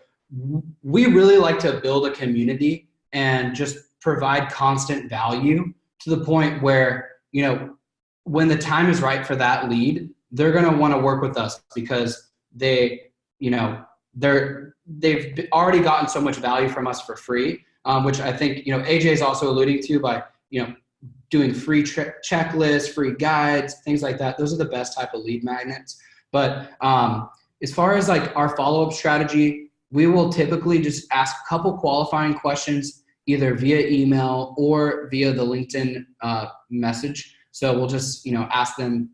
we really like to build a community and just provide constant value to the point where, you know, when the time is right for that lead, they're going to want to work with us because they've already gotten so much value from us for free, which I think, you know, AJ is also alluding to by, you know, doing free checklists, free guides, things like that. Those are the best type of lead magnets. But as far as like our follow-up strategy, we will typically just ask a couple qualifying questions, either via email or via the LinkedIn message. So we'll just, you know, ask them,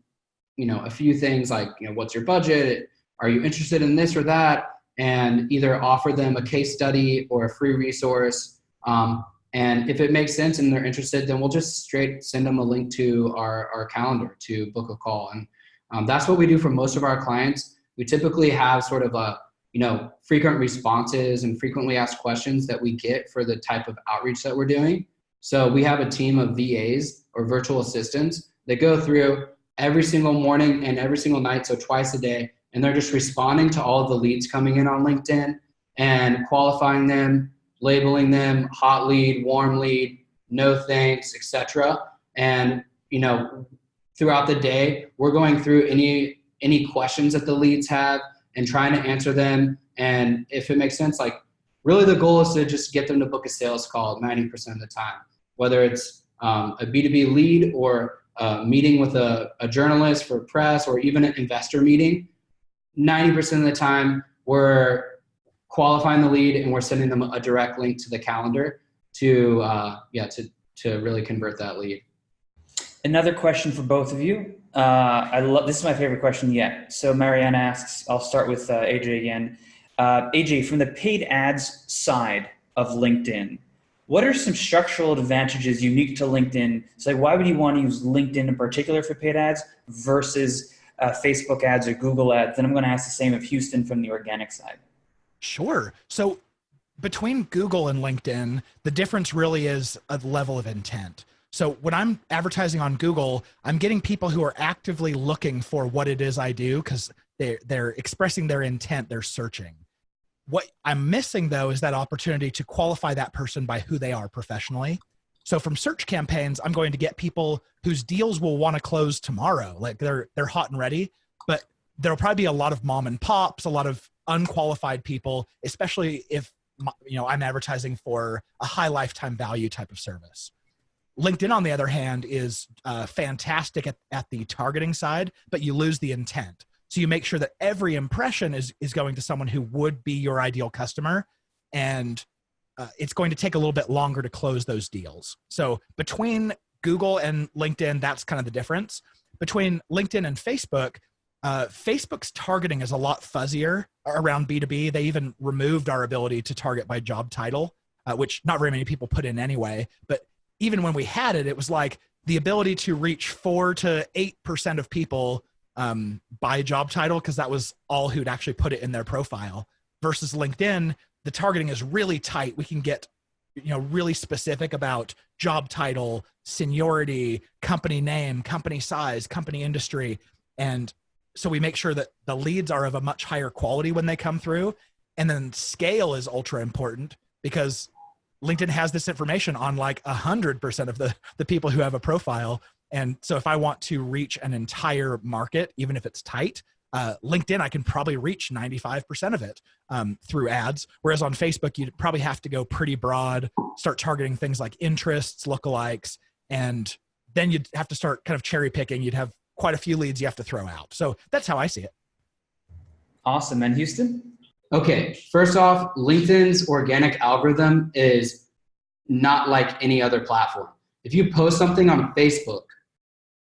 you know, a few things like, you know, what's your budget? Are you interested in this or that? And either offer them a case study or a free resource. And if it makes sense and they're interested, then we'll just straight send them a link to our calendar to book a call. And that's what we do for most of our clients. We typically have sort of a, you know, frequent responses and frequently asked questions that we get for the type of outreach that we're doing. So we have a team of VAs or virtual assistants that go through every single morning and every single night, so twice a day, and they're just responding to all of the leads coming in on LinkedIn and qualifying them, labeling them hot lead, warm lead, no thanks, etc. And, you know, throughout the day, we're going through any questions that the leads have and trying to answer them. And if it makes sense, like really the goal is to just get them to book a sales call 90% of the time, whether it's a B2B lead or a meeting with a journalist for press or even an investor meeting. 90% of the time we're qualifying the lead and we're sending them a direct link to the calendar to really convert that lead. Another question for both of you. This is my favorite question yet. So Marianne asks, I'll start with AJ again. AJ, from the paid ads side of LinkedIn, what are some structural advantages unique to LinkedIn? So like, why would you want to use LinkedIn in particular for paid ads versus Facebook ads or Google ads? Then I'm going to ask the same of Houston from the organic side. Sure. So between Google and LinkedIn, the difference really is a level of intent. So when I'm advertising on Google, I'm getting people who are actively looking for what it is I do because they're expressing their intent, they're searching. What I'm missing though is that opportunity to qualify that person by who they are professionally. So from search campaigns, I'm going to get people whose deals will want to close tomorrow. Like they're hot and ready, but there'll probably be a lot of mom and pops, a lot of unqualified people, especially if, you know, I'm advertising for a high lifetime value type of service. LinkedIn, on the other hand, is fantastic at the targeting side, but you lose the intent. So you make sure that every impression is going to someone who would be your ideal customer. And it's going to take a little bit longer to close those deals. So between Google and LinkedIn, that's kind of the difference. Between LinkedIn and Facebook, Facebook's targeting is a lot fuzzier around B2B. They even removed our ability to target by job title, which not very many people put in anyway. But even when we had it, it was like the ability to reach 4 to 8% of people by job title, because that was all who'd actually put it in their profile. Versus LinkedIn, the targeting is really tight. We can get, you know, really specific about job title, seniority, company name, company size, company industry. And so we make sure that the leads are of a much higher quality when they come through. And then scale is ultra important because LinkedIn has this information on like 100% of the people who have a profile. And so if I want to reach an entire market, even if it's tight, LinkedIn, I can probably reach 95% of it through ads. Whereas on Facebook, you'd probably have to go pretty broad, start targeting things like interests, lookalikes, and then you'd have to start kind of cherry picking. You'd have quite a few leads you have to throw out. So that's how I see it. Awesome. And Houston? Okay, first off, LinkedIn's organic algorithm is not like any other platform. If you post something on Facebook,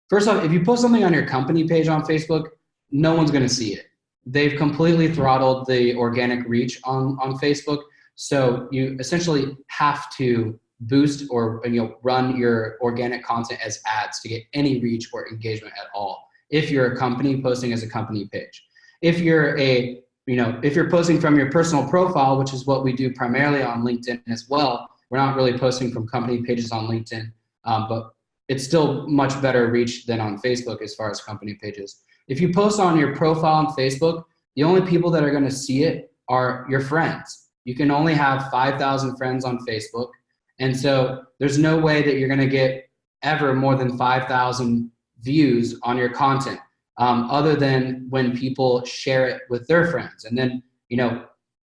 first off, if you post something on your company page on Facebook, no one's going to see it. They've completely throttled the organic reach on Facebook. So you essentially have to boost or run your organic content as ads to get any reach or engagement at all. If you're a company posting as a company page, if you're if you're posting from your personal profile, which is what we do primarily on LinkedIn as well, we're not really posting from company pages on LinkedIn, but it's still much better reach than on Facebook as far as company pages. If you post on your profile on Facebook, the only people that are going to see it are your friends. You can only have 5,000 friends on Facebook. And so there's no way that you're going to get ever more than 5,000 views on your content, other than when people share it with their friends. And then,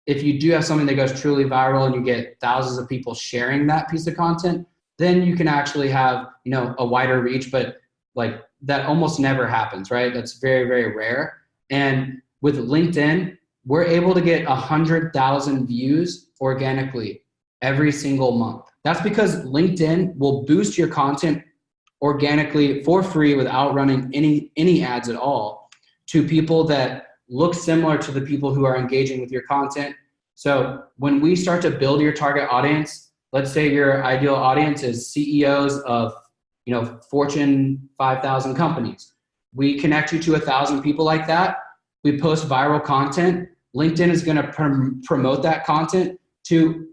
if you do have something that goes truly viral and you get thousands of people sharing that piece of content, then you can actually have, a wider reach, but like that almost never happens, right? That's very, very rare. And with LinkedIn, we're able to get 100,000 views organically every single month. That's because LinkedIn will boost your content organically for free without running any ads at all to people that look similar to the people who are engaging with your content. So when we start to build your target audience, let's say your ideal audience is CEOs of Fortune 5,000 companies. We connect you to 1,000 people like that. We post viral content. LinkedIn is going to promote that content to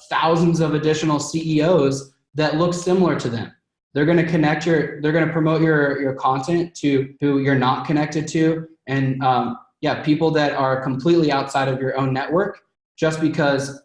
thousands of additional CEOs that look similar to them. They're going to promote your content to who you're not connected to, and people that are completely outside of your own network, just because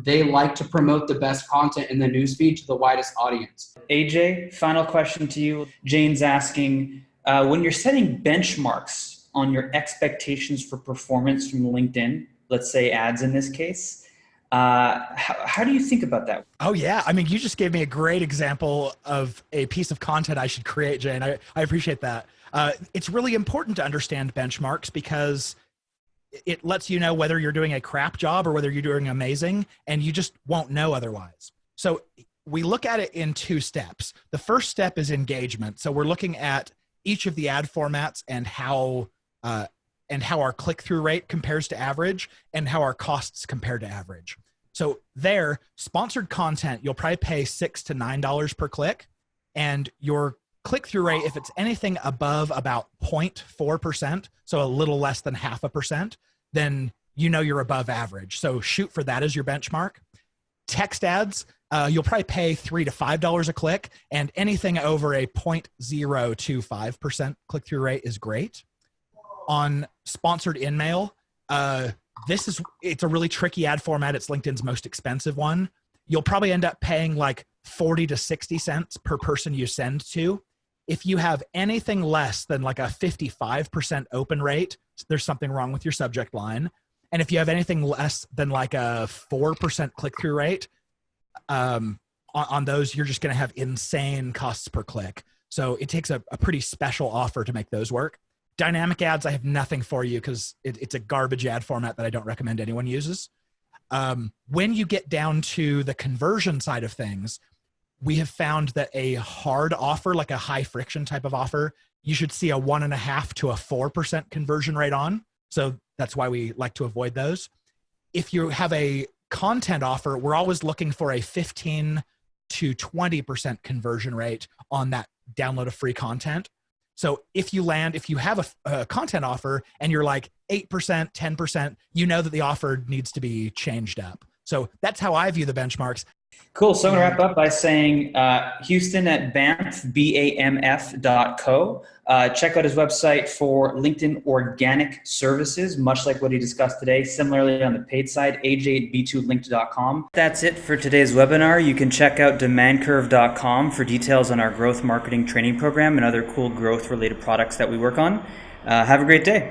they like to promote the best content in the newsfeed to the widest audience. AJ, final question to you. Jane's asking, when you're setting benchmarks on your expectations for performance from LinkedIn, let's say ads in this case, how do you think about that? Oh yeah. I mean, you just gave me a great example of a piece of content I should create, Jane. I appreciate that. It's really important to understand benchmarks because it lets you know whether you're doing a crap job or whether you're doing amazing, and you just won't know otherwise. So we look at it in two steps. The first step is engagement. So we're looking at each of the ad formats and how our click-through rate compares to average and how our costs compare to average. So there, sponsored content, you'll probably pay $6 to $9 per click, and your click-through rate, if it's anything above about 0.4%, so a little less than 0.5%, then you're above average. So shoot for that as your benchmark. Text ads, you'll probably pay $3 to $5 a click, and anything over a 0.025% click-through rate is great. On sponsored in-mail, it's a really tricky ad format. It's LinkedIn's most expensive one. You'll probably end up paying like 40 to 60 cents per person you send to. If you have anything less than like a 55% open rate, there's something wrong with your subject line. And if you have anything less than like a 4% click-through rate, on those, you're just going to have insane costs per click. So it takes a pretty special offer to make those work. Dynamic ads, I have nothing for you because it's a garbage ad format that I don't recommend anyone uses. When you get down to the conversion side of things, we have found that a hard offer, like a high friction type of offer, you should see a 1.5 to a 4% conversion rate on. So that's why we like to avoid those. If you have a content offer, we're always looking for a 15 to 20% conversion rate on that download of free content. So if you have a content offer and you're like 8%, 10%, you know that the offer needs to be changed up. So that's how I view the benchmarks. Cool. So I'm going to wrap up by saying Houston at BAMF, BAMF.co. Check out his website for LinkedIn organic services, much like what he discussed today. Similarly, on the paid side, AJ at B2Linked.com. That's it for today's webinar. You can check out demandcurve.com for details on our growth marketing training program and other cool growth-related products that we work on. Have a great day.